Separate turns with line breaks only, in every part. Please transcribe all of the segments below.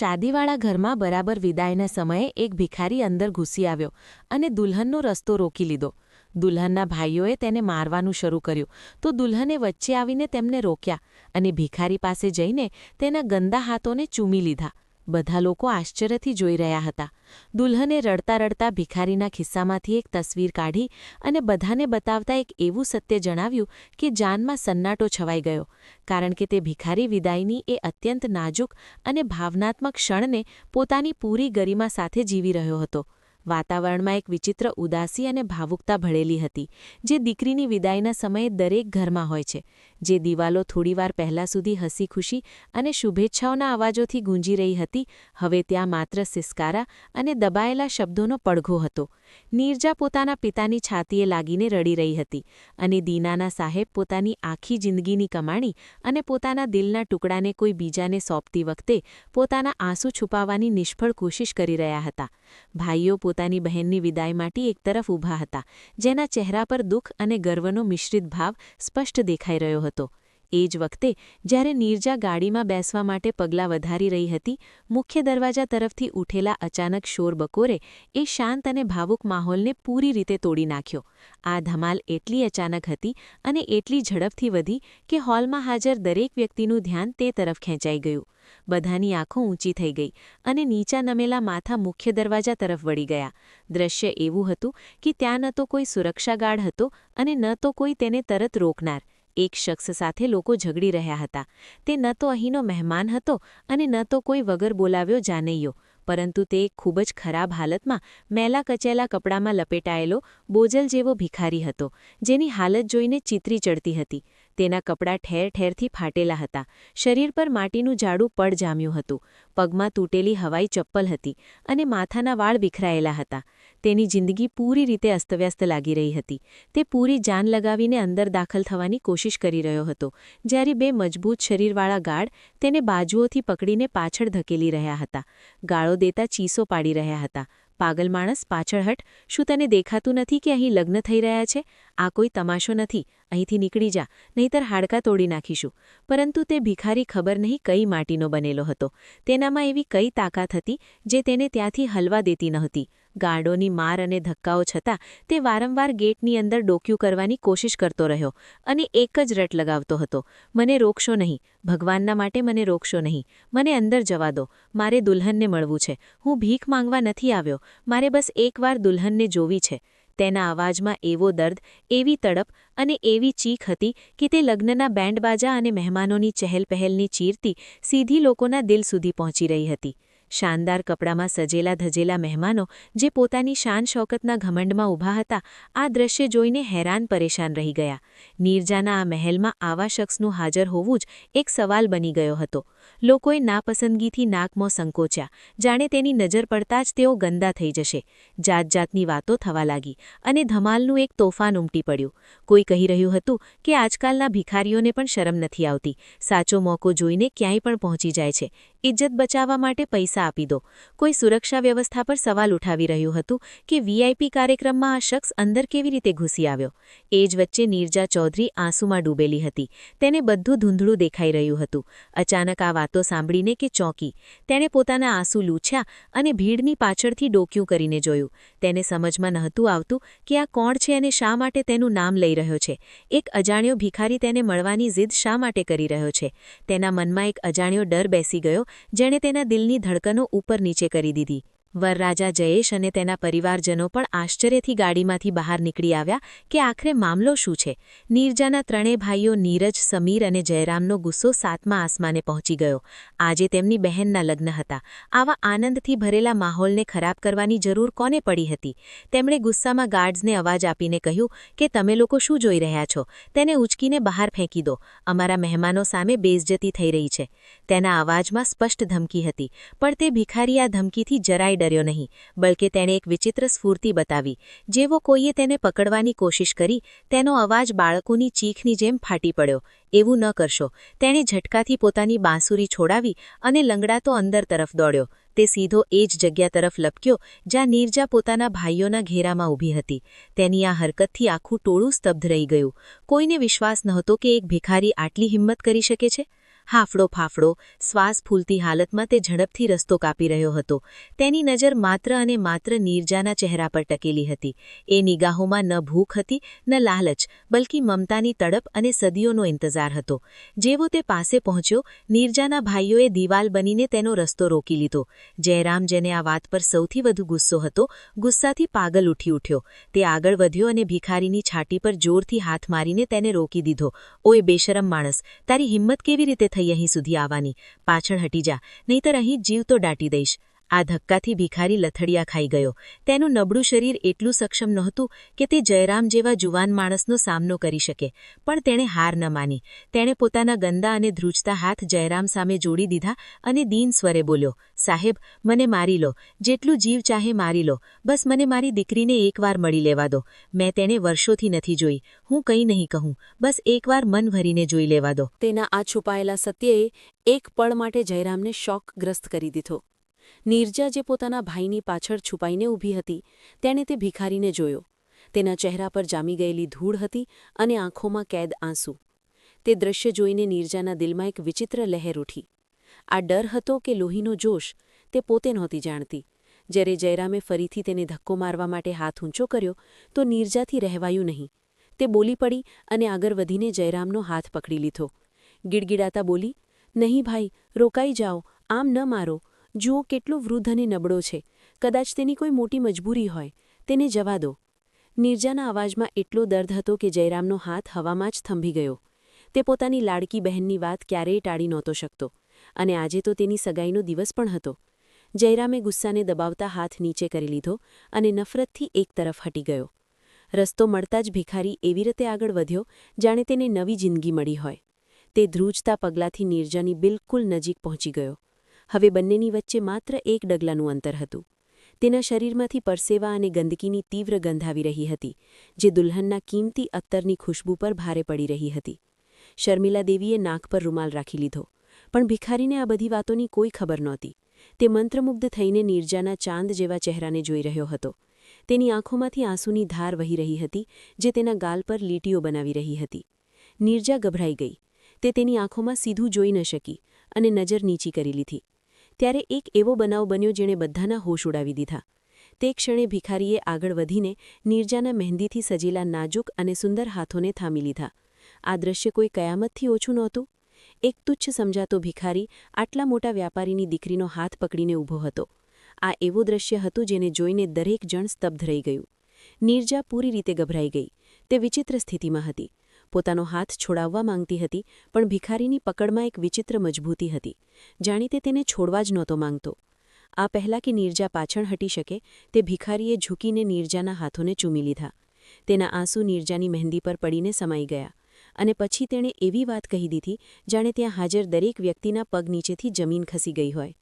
શાદીવાળા ઘરમાં બરાબર વિદાયના સમયે એક ભિખારી અંદર ઘૂસી આવ્યો અને દુલ્હનનો રસ્તો રોકી લીધો. દુલ્હનના ભાઈઓએ તેને મારવાનું શરૂ કર્યું તો દુલ્હને વચ્ચે આવીને તેમને રોક્યા અને ભિખારી પાસે જઈને તેના ગંદા હાથોને ચૂમી લીધા. બધા લોકો આશ્ચર્યથી જોઈ રહ્યા હતા. દુલ્હને રડતા રડતા ભિખારીના ખિસ્સામાંથી એક તસવીર કાઢી અને બધાને બતાવતા એક એવું સત્ય જણાવ્યું કે જાનમાં સન્નાટો છવાઈ ગયો, કારણ કે તે ભિખારી વિદાયની એ અત્યંત નાજુક અને ભાવનાત્મક ક્ષણને પોતાની પૂરી ગરિમા સાથે જીવી રહ્યો હતો. વાતાવરણમાં એક વિચિત્ર ઉદાસી અને ભાવુકતા ભળેલી હતી, જે દીકરીની વિદાયના સમયે દરેક ઘરમાં હોય છે. જે દિવાલો થોડીવાર પહેલાં સુધી હસી ખુશી અને શુભેચ્છાઓના અવાજોથી ગૂંજી રહી હતી, હવે ત્યાં માત્ર સિસકારા અને દબાયેલા શબ્દોનો પડઘો હતો. નીરજા પોતાના પિતાની છાતીએ લાગીને રડી રહી હતી અને દીનાના સાહેબ પોતાની આખી જિંદગીની કમાણી અને પોતાના દિલના ટુકડાને કોઈ બીજાને સોંપતી વખતે પોતાના આંસુ છુપાવવાની નિષ્ફળ કોશિશ કરી રહ્યા હતા. ભાઈઓ પોતાની બહેનની વિદાય માટે એક તરફ ઊભા હતા, જેના ચહેરા પર દુઃખ અને ગર્વનો મિશ્રિત ભાવ સ્પષ્ટ દેખાઈ રહ્યો હતો. એ જ વખતે જ્યારે નીરજા ગાડીમાં બેસવા માટે પગલાં વધારી રહી હતી, મુખ્ય દરવાજા તરફથી ઉઠેલા અચાનક શોર બકોરે એ શાંત અને ભાવુક માહોલને પૂરી રીતે તોડી નાખ્યો. આ ધમાલ એટલી અચાનક હતી અને એટલી ઝડપથી વધી કે હોલમાં હાજર દરેક વ્યક્તિનું ધ્યાન તે તરફ ખેંચાઈ ગયું. બધાની આંખો ઊંચી થઈ ગઈ અને નીચા નમેલા માથા મુખ્ય દરવાજા તરફ વળી ગયા. દ્રશ્ય એવું હતું કે ત્યાં ન તો કોઈ સુરક્ષા ગાર્ડ હતો અને ન તો કોઈ તેને તરત રોકનાર. એક શખ્સ સાથે લોકો ઝઘડી રહ્યા હતા. તે ન તો અહીંનો મહેમાન હતો અને ન તો કોઈ વગર બોલાવ્યો જાનૈયો, પરંતુ તે એક ખૂબ જ ખરાબ હાલતમાં મેલા કચેલા કપડામાં લપેટાયેલો બોજલ જેવો ભિખારી હતો, જેની હાલત જોઈને ચિતરી ચડતી હતી. તેના કપડાં ઠેર ઠેરથી ફાટેલા હતા, શરીર પર માટીનું જાડું પડ જામ્યું હતું, પગમાં તૂટેલી હવાઈ ચપ્પલ હતી અને માથાના વાળ વિખરાયેલા હતા. તેની જિંદગી પૂરી રીતે અસ્તવ્યસ્ત લાગી રહી હતી. તે પૂરી જાન લગાવીને અંદર દાખલ થવાની કોશિશ કરી રહ્યો હતો, જ્યારે બે મજબૂત શરીરવાળા ગાર્ડ તેને બાજુઓથી પકડીને પાછળ ધકેલી રહ્યા હતા. ગાળો દેતા ચીસો પાડી રહ્યા હતા. પાગલ માણસ, પાછળ હટ! શું તને દેખાતું નથી કે અહીં લગ્ન થઈ રહ્યા છે? આ કોઈ તમાશો નથી. અહીંથી નીકળી જા, નહીંતર હાડકાં તોડી નાખીશું. પરંતુ તે ભિખારી ખબર નહીં કઈ માટીનો બનેલો હતો. તેનામાં એવી કઈ તાકાત હતી જે તેને ત્યાંથી હલવા દેતી નહોતી. ગાર્ડોની માર અને ધક્કાઓ છતાં તે વારંવાર ગેટની અંદર ડોક્યું કરવાની કોશિશ કરતો રહ્યો અને એક જ રટ લગાવતો હતો: મને રોકશો નહીં, ભગવાનના માટે મને રોકશો નહીં, મને અંદર જવા દો, મારે દુલ્હનને મળવું છે, હું ભીખ માંગવા નથી આવ્યો, મારે બસ એકવાર દુલ્હનને જોવી છે. તેના અવાજમાં એવો દર્દ, એવી તડપ અને એવી ચીખ હતી કે તે લગ્નના બેન્ડબાજા અને મહેમાનોની ચહેલપહેલની ચીરતી સીધી લોકોના દિલ સુધી પહોંચી રહી હતી. શાનદાર કપડામાં સજેલા ધજેલા મહેમાનો જે પોતાની શાન શૌકતના ઘમંડમાં ઊભા હતા, આ દ્રશ્ય જોઈને હેરાન પરેશાન રહી ગયા. નીરજાના આ મહેલમાં આવા શખ્સનું હાજર હોવું જ એક સવાલ બની ગયો હતો. લોકોએ નાપસંદગીથી નાકમો સંકોચ્યા, જાણે તેની નજર પડતા જ તેઓ ગંદા થઈ જશે. જાત જાતની વાતો થવા લાગી અને ધમાલનું એક તોફાન ઉમટી પડ્યું. કોઈ કહી રહ્યું હતું કે આજકાલના ભિખારીઓને પણ શરમ નથી આવતી, સાચો મોકો જોઈને ક્યાંય પણ પહોંચી જાય છે, ઇજ્જત બચાવવા માટે પૈસા આપી દો. કોઈ સુરક્ષા વ્યવસ્થા પર સવાલ ઉઠાવી રહ્યું હતું કે વીઆઈપી કાર્યક્રમમાં આ શખ્સ અંદર કેવી રીતે ઘૂસી આવ્યો. એ જ વચ્ચે નીરજા ચૌધરી આંસુમાં ડૂબેલી હતી. તેને બધું ધૂંધળું દેખાઈ રહ્યું હતું. અચાનક આ વાતો સાંભળીને કે ચોંકી. તેણે પોતાના આંસુ લૂછ્યા અને ભીડની પાછળથી ડોક્યું કરીને જોયું. તેને સમજમાં નહોતું આવતું કે આ કોણ છે અને શા માટે તેનું નામ લઈ રહ્યો છે. એક અજાણ્યો ભિખારી તેને મળવાની જીદ શા માટે કરી રહ્યો છે? તેના મનમાં એક અજાણ્યો ડર બેસી ગયો, જેણે તેના દિલની ધડકનો ઉપર નીચે કરી દીધી. વરરાજા જયેશ અને તેના પરિવારજનો પણ આશ્ચર્યથી ગાડીમાંથી બહાર નીકળી આવ્યા કે આખરે મામલો શું છે. નીરજાના ત્રણેય ભાઈઓ નીરજ, સમીર અને જયરામનો ગુસ્સો સાતમા આસમાને પહોંચી ગયો. આજે તેમની બહેનના લગ્ન હતા. આવા આનંદથી ભરેલા માહોલને ખરાબ કરવાની જરૂર કોને પડી હતી? તેમણે ગુસ્સામાં ગાર્ડ્સને અવાજ આપીને કહ્યું કે તમે લોકો શું જોઈ રહ્યા છો? તેને ઉચકીને બહાર ફેંકી દો. અમારા મહેમાનો સામે બેઇજ્જતી થઈ રહી છે. તેના અવાજમાં સ્પષ્ટ ધમકી હતી, પણ તે ભિખારી આ ધમકીથી જરાય ડર્યો નહીં, બલકે તેણે એક વિચિત્ર સ્ફૂર્તિ બતાવી. જેવો કોઈએ તેને પકડવાની કોશિશ કરી, તેનો અવાજ બાળકોની ચીખની જેમ ફાટી પડ્યો. એવું ન કરશો. તેણે ઝટકાથી પોતાની બાંસુરી છોડાવી અને લંગડાતો અંદર તરફ દોડ્યો. તે સીધો એ જ જગ્યા તરફ લપક્યો જ્યાં નીરજા પોતાના ભાઈઓના ઘેરામાં ઊભી હતી. તેની આ હરકતથી આખું ટોળું સ્તબ્ધ રહી ગયું. કોઈને વિશ્વાસ નહોતો કે એક ભિખારી આટલી હિંમત કરી શકે છે. હાફડો ફાફડો શ્વાસ ફૂલતી હાલતમાં તે ઝડપથી રસ્તો કાપી રહ્યો હતો. તેની નજર માત્ર અને માત્ર નીરજાના ચહેરા પર ટકેલી હતી. એ નિગાહોમાં ન ભૂખ હતી ન લાલચ, બલકી મમતાની તડપ અને સદીઓનો ઇંતજાર હતો. જેવો તે પાસે પહોંચ્યો, નીરજાના ભાઈઓએ દિવાલ બનીને તેનો રસ્તો રોકી લીધો. જયરામ, જેને આ વાત પર સૌથી વધુ ગુસ્સો હતો, ગુસ્સાથી પાગલ ઉઠી ઉઠ્યો. તે આગળ વધ્યો અને ભિખારીની છાતી પર જોરથી હાથ મારીને તેને રોકી દીધો. ઓય બેશરમ માણસ, તારી હિંમત કેવી રીતે થઈ અહીં સુધી આવવાની? પાછળ હટી જા, નહીંતર અહીં જીવ તો દાટી દઈશ. આ ધક્કાથી ભિખારી લથડિયા ખાઈ ગયો. તેનું નબળું શરીર એટલું સક્ષમ નહોતું કે તે જયરામ જેવા જુવાન માણસનો સામનો કરી શકે, પણ તેણે હાર ન માની. તેણે પોતાના ગંદા અને ધ્રુજતા હાથ જયરામ સામે જોડી દીધા અને દીન સ્વરે બોલ્યો, સાહેબ, મને મારી લો, જેટલું જીવ ચાહે મારી લો, બસ મને મારી દીકરીને એકવાર મળી લેવા દો. મેં તેને વર્ષોથી નથી જોઈ, હું કંઈ નહીં કહું, બસ એકવાર મન ભરીને જોઈ લેવા દો.
તેના આ છુપાયેલા સત્યએ એક પળ માટે જયરામને શોકગ્રસ્ત કરી દીધો. નીરજા, જે પોતાના ભાઈની પાછળ છુપાઈને ઊભી હતી, તેણે તે ભિખારીને જોયો. તેના ચહેરા પર જામી ગયેલી ધૂળ હતી અને આંખોમાં કેદ આંસુ. તે દૃશ્ય જોઈને નીરજાના દિલમાં એક વિચિત્ર લહેર ઉઠી. આ ડર હતો કે લોહીનો જોશ, તે પોતે નહોતી જાણતી. જ્યારે જયરામે ફરીથી તેને ધક્કો મારવા માટે હાથ ઊંચો કર્યો તો નીરજાથી રહેવાયું નહીં. તે બોલી પડી અને આગળ વધીને જયરામનો હાથ પકડી લીધો. ગીડગીડાતા બોલી, નહીં ભાઈ, રોકાઈ જાઓ, આમ ન મારો. જુઓ કેટલો વૃદ્ધ અને નબળો છે, કદાચ તેની કોઈ મોટી મજબૂરી હોય, તેને જવા દો. નીરજાના અવાજમાં એટલો દર્દ હતો કે જયરામનો હાથ હવામાં જ થંભી ગયો. તે પોતાની લાડકી બહેનની વાત ક્યારેય ટાળી નહોતો શકતો, અને આજે તો તેની સગાઈનો દિવસ પણ હતો. જયરામે ગુસ્સાને દબાવતા હાથ નીચે કરી લીધો અને નફરતથી એક તરફ હટી ગયો. રસ્તો મળતા જ ભિખારી એવી રીતે આગળ વધ્યો જાણે તેને નવી જિંદગી મળી હોય. તે ધ્રુજતા પગલાંથી નીરજાની બિલકુલ નજીક પહોંચી ગયો. હવે બંનેની વચ્ચે માત્ર એક ડગલાનું અંતર હતું. તેના શરીરમાંથી પરસેવા અને ગંદકીની તીવ્ર ગંધ આવી રહી હતી, જે દુલ્હનના કિંમતી અત્તરની ખુશ્બુ પર ભારે પડી રહી હતી. શર્મિલા દેવીએ નાક પર રૂમાલ રાખી લીધો, પણ ભિખારીને આ બધી વાતોની કોઈ ખબર નહોતી. તે મંત્રમુગ્ધ થઈને નીરજાના ચાંદ જેવા ચહેરાને જોઈ રહ્યો હતો. તેની આંખોમાંથી આંસુની ધાર વહી રહી હતી, જે તેના ગાલ પર લીટીઓ બનાવી રહી હતી. નીરજા ગભરાઈ ગઈ. તે તેની આંખોમાં સીધું જોઈ ન શકી અને નજર નીચી કરી લીધી. ત્યારે એક એવો બનાવ બન્યો જેણે બધાના હોશ ઉડાવી દીધા. તે ક્ષણે ભિખારીએ આગળ વધીને નીરજાના મહેંદીથી સજેલા નાજુક અને સુંદર હાથોને થામી લીધા. આ દૃશ્ય કોઈ કયામતથી ઓછું નહોતું. એક તુચ્છ સમજાતો ભિખારી આટલા મોટા વ્યાપારીની દીકરીનો હાથ પકડીને ઊભો હતો. આ એવું દૃશ્ય હતું જેને જોઈને દરેક જણ સ્તબ્ધ રહી ગયું. નીરજા પૂરી રીતે ગભરાઈ ગઈ. તે વિચિત્ર સ્થિતિમાં હતી. પોતાનો હાથ છોડાવવા માંગતી હતી, પણ ભિખારીની પકડમાં એક વિચિત્ર મજબૂતી હતી. જાણે તે તેને છોડવા જ નહોતો માંગતો. આ પહેલાં કે નીરજા પાછળ હટી શકે, તે ભિખારીએ ઝૂકીને નીરજાના હાથોને ચૂમી લીધા. તેના આંસુ નીરજાની મહેંદી પર પડીને સમાઈ ગયા, અને પછી તેણે એવી વાત કહી દીધી જાણે ત્યાં હાજર દરેક વ્યક્તિના પગ નીચેથી જમીન ખસી ગઈ હોય.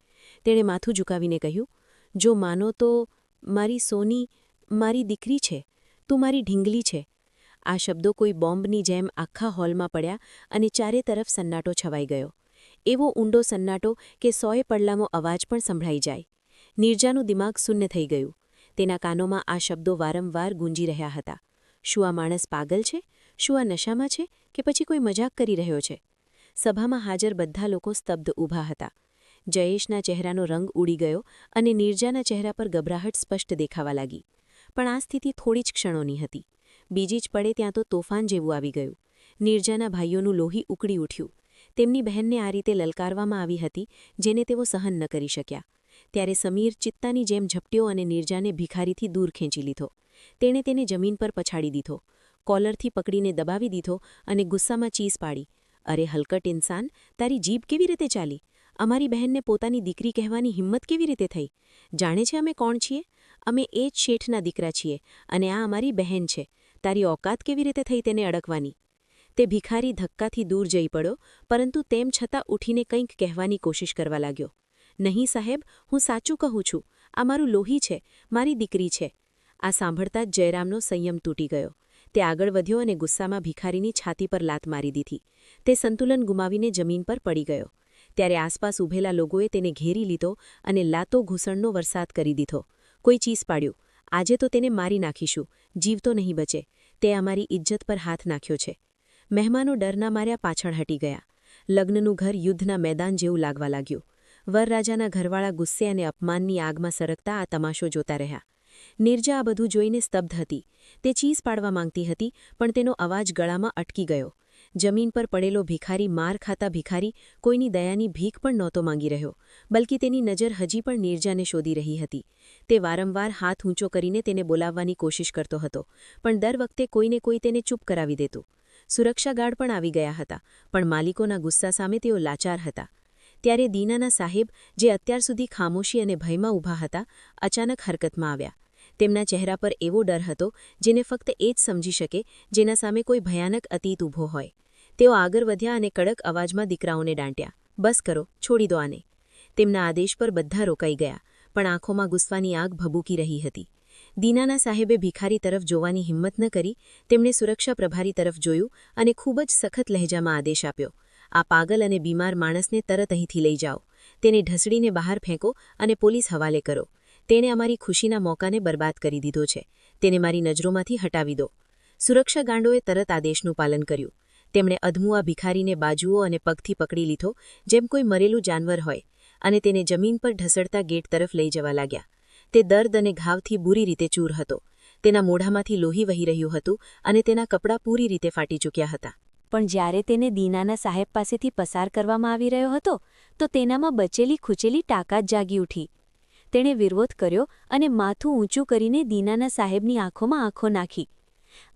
તેણે માથું ઝુકાવીને કહ્યું, જો માનો તો મારી સોની, મારી દીકરી છે, તું મારી ઢીંગલી છે. આ શબ્દો કોઈ બોમ્બની જેમ આખા હોલમાં પડ્યા અને ચારે તરફ સન્નાટો છવાઈ ગયો. એવો ઊંડો સન્નાટો કે 100 પડલામો અવાજ પણ સંભળાઈ જાય. નીરજાનું દિમાગ શૂન્ય થઈ ગયું. તેના કાનોમાં આ શબ્દો વારંવાર ગૂંજી રહ્યા હતા. શું આ માણસ પાગલ છે? શું આ નશામાં છે કે પછી કોઈ મજાક કરી રહ્યો છે? સભામાં હાજર બધા લોકો સ્તબ્ધ ઊભા હતા. જયેશના ચહેરાનો રંગ ઉડી ગયો અને નીરજાના ચહેરા પર ગભરાહટ સ્પષ્ટ દેખાવા લાગી. પણ આ સ્થિતિ થોડી જ ક્ષણોની હતી. બીજી જ પડે ત્યાં તો તોફાન જેવું આવી ગયું. નીરજાના ભાઈઓનું લોહી ઉકળી ઉઠ્યું. તેમની બહેનને આ રીતે લલકારવામાં આવી હતી, જેને તેઓ સહન ન કરી શક્યા. ત્યારે સમીર ચિત્તાની જેમ ઝપટ્યો અને નીરજાને ભિખારીથી દૂર ખેંચી લીધો. તેણે તેને જમીન પર પછાડી દીધો, કોલરથી પકડીને દબાવી દીધો અને ગુસ્સામાં ચીસ પાડી, અરે હલકટ ઇન્સાન, તારી જીભ કેવી રીતે ચાલી? અમારી બહેનને પોતાની દીકરી કહેવાની હિંમત કેવી રીતે થઈ? જાણે છે અમે કોણ છીએ? અમે એ જ શેઠના દીકરા છીએ અને આ અમારી બહેન છે. તારી ઓકાત કેવી રીતે થઈ તેને અડકવાની? તે ભિખારી ધક્કાથી દૂર જઈ પડ્યો, પરંતુ તેમ છતાં ઉઠીને કંઈક કહેવાની કોશિશ કરવા લાગ્યો. નહીં સાહેબ, હું સાચું કહું છું. આ મારું લોહી છે, મારી દીકરી છે. આ સાંભળતા જ જયરામનો સંયમ તૂટી ગયો. તે આગળ વધ્યો અને ગુસ્સામાં ભિખારીની છાતી પર લાત મારી દીધી. તે સંતુલન ગુમાવીને જમીન પર પડી ગયો. ત્યારે આસપાસ ઊભેલા લોકોએ તેને ઘેરી લીધો અને લાતો ઘૂસણનો વરસાદ કરી દીધો. કોઈ ચીસ પાડ્યું, આજે તો તેને મારી નાખીશું, જીવતો નહીં બચે. તે અમારી ઇજ્જત પર હાથ નાખ્યો છે. મહેમાનો ડરના માર્યા પાછળ હટી ગયા. લગ્નનું ઘર યુદ્ધના મેદાન જેવું લાગવા લાગ્યું. વરરાજાના ઘરવાળા ગુસ્સે અને અપમાનની આગમાં સરકતા આ તમાશો જોતા રહ્યા. નીરજા આ બધું જોઈને સ્તબ્ધ હતી. તે ચીસ પાડવા માંગતી હતી, પણ તેનો અવાજ ગળામાં અટકી ગયો. જમીન પર પડેલો ભિખારી, માર ખાતા ભિખારી, કોઈની દયાની ભીખ પણ નહોતો માંગી રહ્યો, બલ્કિ તેની નજર હજી પણ નીરજાને શોધી રહી હતી. તે વારંવાર હાથ ઊંચો કરીને તેને બોલાવવાની કોશિશ કરતો હતો, પણ દર વખતે કોઈને કોઈ તેને ચૂપ કરાવી દેતું. સુરક્ષા ગાર્ડ પણ આવી ગયા હતા, પણ માલિકોના ગુસ્સા સામે તેઓ લાચાર હતા. ત્યારે દીનાના સાહેબ, જે અત્યાર સુધી ખામોશી અને ભયમાં ઊભા હતા, અચાનક હરકતમાં આવ્યા. તેમના ચહેરા પર એવો ડર હતો જેને ફક્ત એ જ સમજી શકે જેના સામે કોઈ ભયાનક અતીત ઊભો હોય. તેઓ આગળ વધ્યા અને કડક અવાજમાં દીકરાઓને દાંટ્યા. બસ કરો, છોડી દો આને. તેમના આદેશ પર બધા રોકાઈ ગયા, પણ આંખોમાં ગુસ્સાની આગ ભભૂકી રહી હતી. દીનાના સાહેબે ભિખારી તરફ જોવાની હિંમત ન કરી. તેમણે સુરક્ષા પ્રભારી તરફ જોયું અને ખૂબ જ સખત લહેજામાં આદેશ આપ્યો. આ પાગલ અને બીમાર માણસને તરત અહીંથી લઈ જાઓ. તેને ઢસડીને બહાર ફેંકો અને પોલીસ હવાલે કરો. તેણે અમારી ખુશીના મોકાને બરબાદ કરી દીધો છે. તેને મારી નજરોમાંથી હટાવી દો. સુરક્ષા ગાંડોએ તરત આદેશનું પાલન કર્યું. તેમણે અધમુઆ ભિખારીને બાજુઓ અને પગથી પકડી લીધો, જેમ કોઈ મરેલું જાનવર હોય, અને તેને જમીન પર ઢસડતા ગેટ તરફ લઈ જવા લાગ્યા. તે દર્દ અને ઘાવથી બુરી રીતે ચૂર હતો. તેના મોઢામાંથી લોહી વહી રહ્યું હતું અને તેના કપડાં પૂરી રીતે ફાટી ચૂક્યા હતા.
પણ જ્યારે તેને દીનાના સાહેબ પાસેથી પસાર કરવામાં આવી રહ્યો હતો, તો તેનામાં બચેલી ખૂચેલી તાકાત જાગી ઉઠી. તેણે વિરોધ કર્યો અને માથું ઊંચું કરીને દીનાના સાહેબની આંખોમાં આંખો નાખી.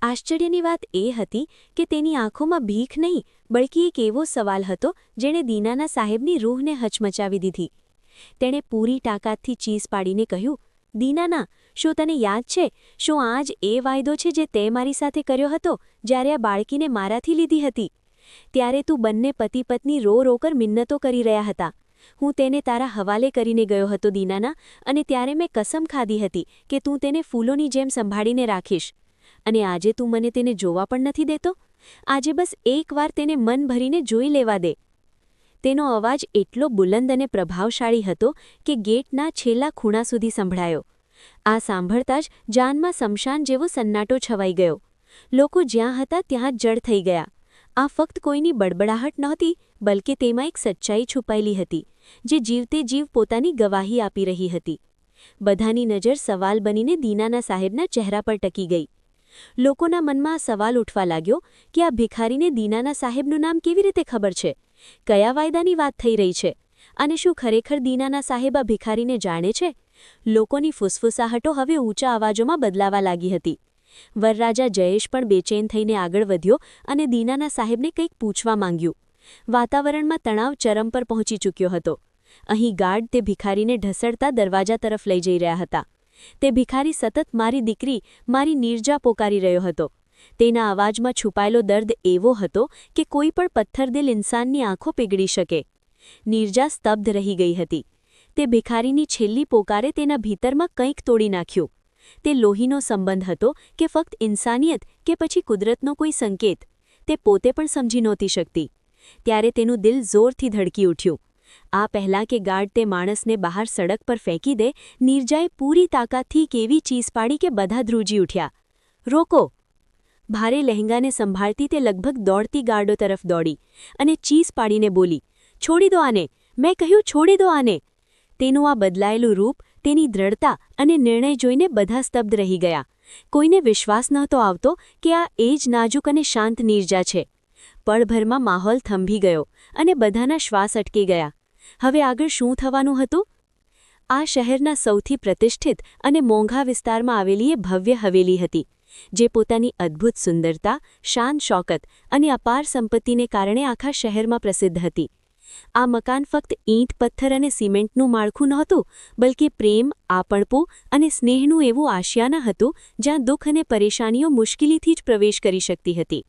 આશ્ચર્યની વાત એ હતી કે તેની આંખોમાં ભીખ નહીં, બલ્કિ એક એવો સવાલ હતો જેણે દીનાના સાહેબની રૂહને હચમચાવી દીધી. તેણે પૂરી તાકાતથી ચીસ પાડીને કહ્યું, દીનાના, શું તને યાદ છે? શું આ જ એ વાયદો છે જે તે મારી સાથે કર્યો હતો જ્યારે આ બાળકીને મારાથી લીધી હતી? ત્યારે તું બંને પતિ પત્ની રો રોકર મિન્નતો કરી રહ્યા હતા. હું તેને તારા હવાલે કરીને ગયો હતો દીનાના, અને ત્યારે મેં કસમ ખાધી હતી કે તું તેને ફૂલોની જેમ સંભાળીને રાખીશ. અને આજે તું મને તેને જોવા પણ નથી દેતો? આજે બસ એકવાર તેને મન ભરીને જોઈ લેવા દે. તેનો અવાજ એટલો બુલંદ અને પ્રભાવશાળી હતો કે ગેટના છેલ્લા ખૂણા સુધી સંભળાયો. આ સાંભળતા જ જાનમાં શમશાન જેવો સન્નાટો છવાઈ ગયો. લોકો જ્યાં હતા ત્યાં જ જડ થઈ ગયા. આ ફક્ત કોઈની બડબડાહટ નહોતી, બલ્કે તેમાં એક સચ્ચાઈ છુપાયેલી હતી, જે જીવતે જીવ પોતાની ગવાહી આપી રહી હતી. બધાની નજર સવાલ બનીને દીનાના સાહેબના ચહેરા પર ટકી ગઈ. લોકોના મનમાં આ સવાલ ઉઠવા લાગ્યો કે આ ભિખારીને દીનાના સાહેબનું નામ કેવી રીતે ખબર છે? કયા વાયદાની વાત થઈ રહી છે? અને શું ખરેખર દીનાના સાહેબ આ ભિખારીને જાણે છે? લોકોની ફુસફુસાહટો હવે ઊંચા અવાજોમાં બદલાવા લાગી હતી. વરરાજા જયેશ પણ બેચેન થઈને આગળ વધ્યો અને દીનાના સાહેબને કંઈક પૂછવા માંગ્યું. વાતાવરણમાં તણાવ ચરમ પર પહોંચી ચૂક્યો હતો. અહીં ગાર્ડ તે ભિખારીને ઢસડતા દરવાજા તરફ લઈ જઈ રહ્યા હતા. તે ભિખારી સતત મારી દીકરી, મારી નીરજા પોકારી રહ્યો હતો. તેના અવાજમાં છુપાયેલો દર્દ એવો હતો કે કોઈ પણ પથ્થરદિલ ઇન્સાનની આંખો પીગળી શકે. નીરજા સ્તબ્ધ રહી ગઈ હતી. તે ભિખારીની છેલ્લી પોકારે તેના ભીતરમાં કંઈક તોડી નાખ્યું. તે લોહીનો સંબંધ હતો કે ફક્ત ઇન્સાનિયત કે પછી કુદરતનો કોઈ સંકેત? તે પોતે પણ સમજી નહોતી શકતી. ત્યારે તેનું દિલ જોરથી ધડકી ઉઠ્યું. આ પહેલાં કે ગાર્ડ તે માણસને બહાર સડક પર ફેંકી દે, નીરજાએ પૂરી તાકાતથી કેવી ચીસ પાડી કે બધા ધ્રુજી ઉઠ્યા. રોકો! ભારે લહેંગાને સંભાળતી તે લગભગ દોડતી ગાર્ડો તરફ દોડી અને ચીસ પાડીને બોલી, છોડી દો આને! મેં કહ્યું, છોડી દો આને! તેનું આ બદલાયેલું રૂપ, તેની દ્રઢતા અને નિર્ણય જોઈને બધા સ્તબ્ધ રહી ગયા. કોઈને વિશ્વાસ નહોતો આવતો કે આ એ જ નાજુક અને શાંત નીરજા છે. પળભરમાં માહોલ થંભી ગયો અને બધાના શ્વાસ અટકી ગયા. હવે આગળ શું થવાનું હતું? આ શહેરના સૌથી પ્રતિષ્ઠિત અને મોંઘા વિસ્તારમાં આવેલી એ ભવ્ય હવેલી હતી, જે પોતાની અદ્ભુત સુંદરતા, શાન શૌકત અને અપાર સંપત્તિને કારણે આખા શહેરમાં પ્રસિદ્ધ હતી. આ મકાન ફક્ત ઈંટ, પથ્થર અને સિમેન્ટનું માળખું નહોતું, બલ્કે પ્રેમ, આપણપો અને સ્નેહનું એવું આશિયાના હતું જ્યાં દુઃખ અને પરેશાનીઓ મુશ્કેલીથી જ પ્રવેશ કરી શકતી હતી.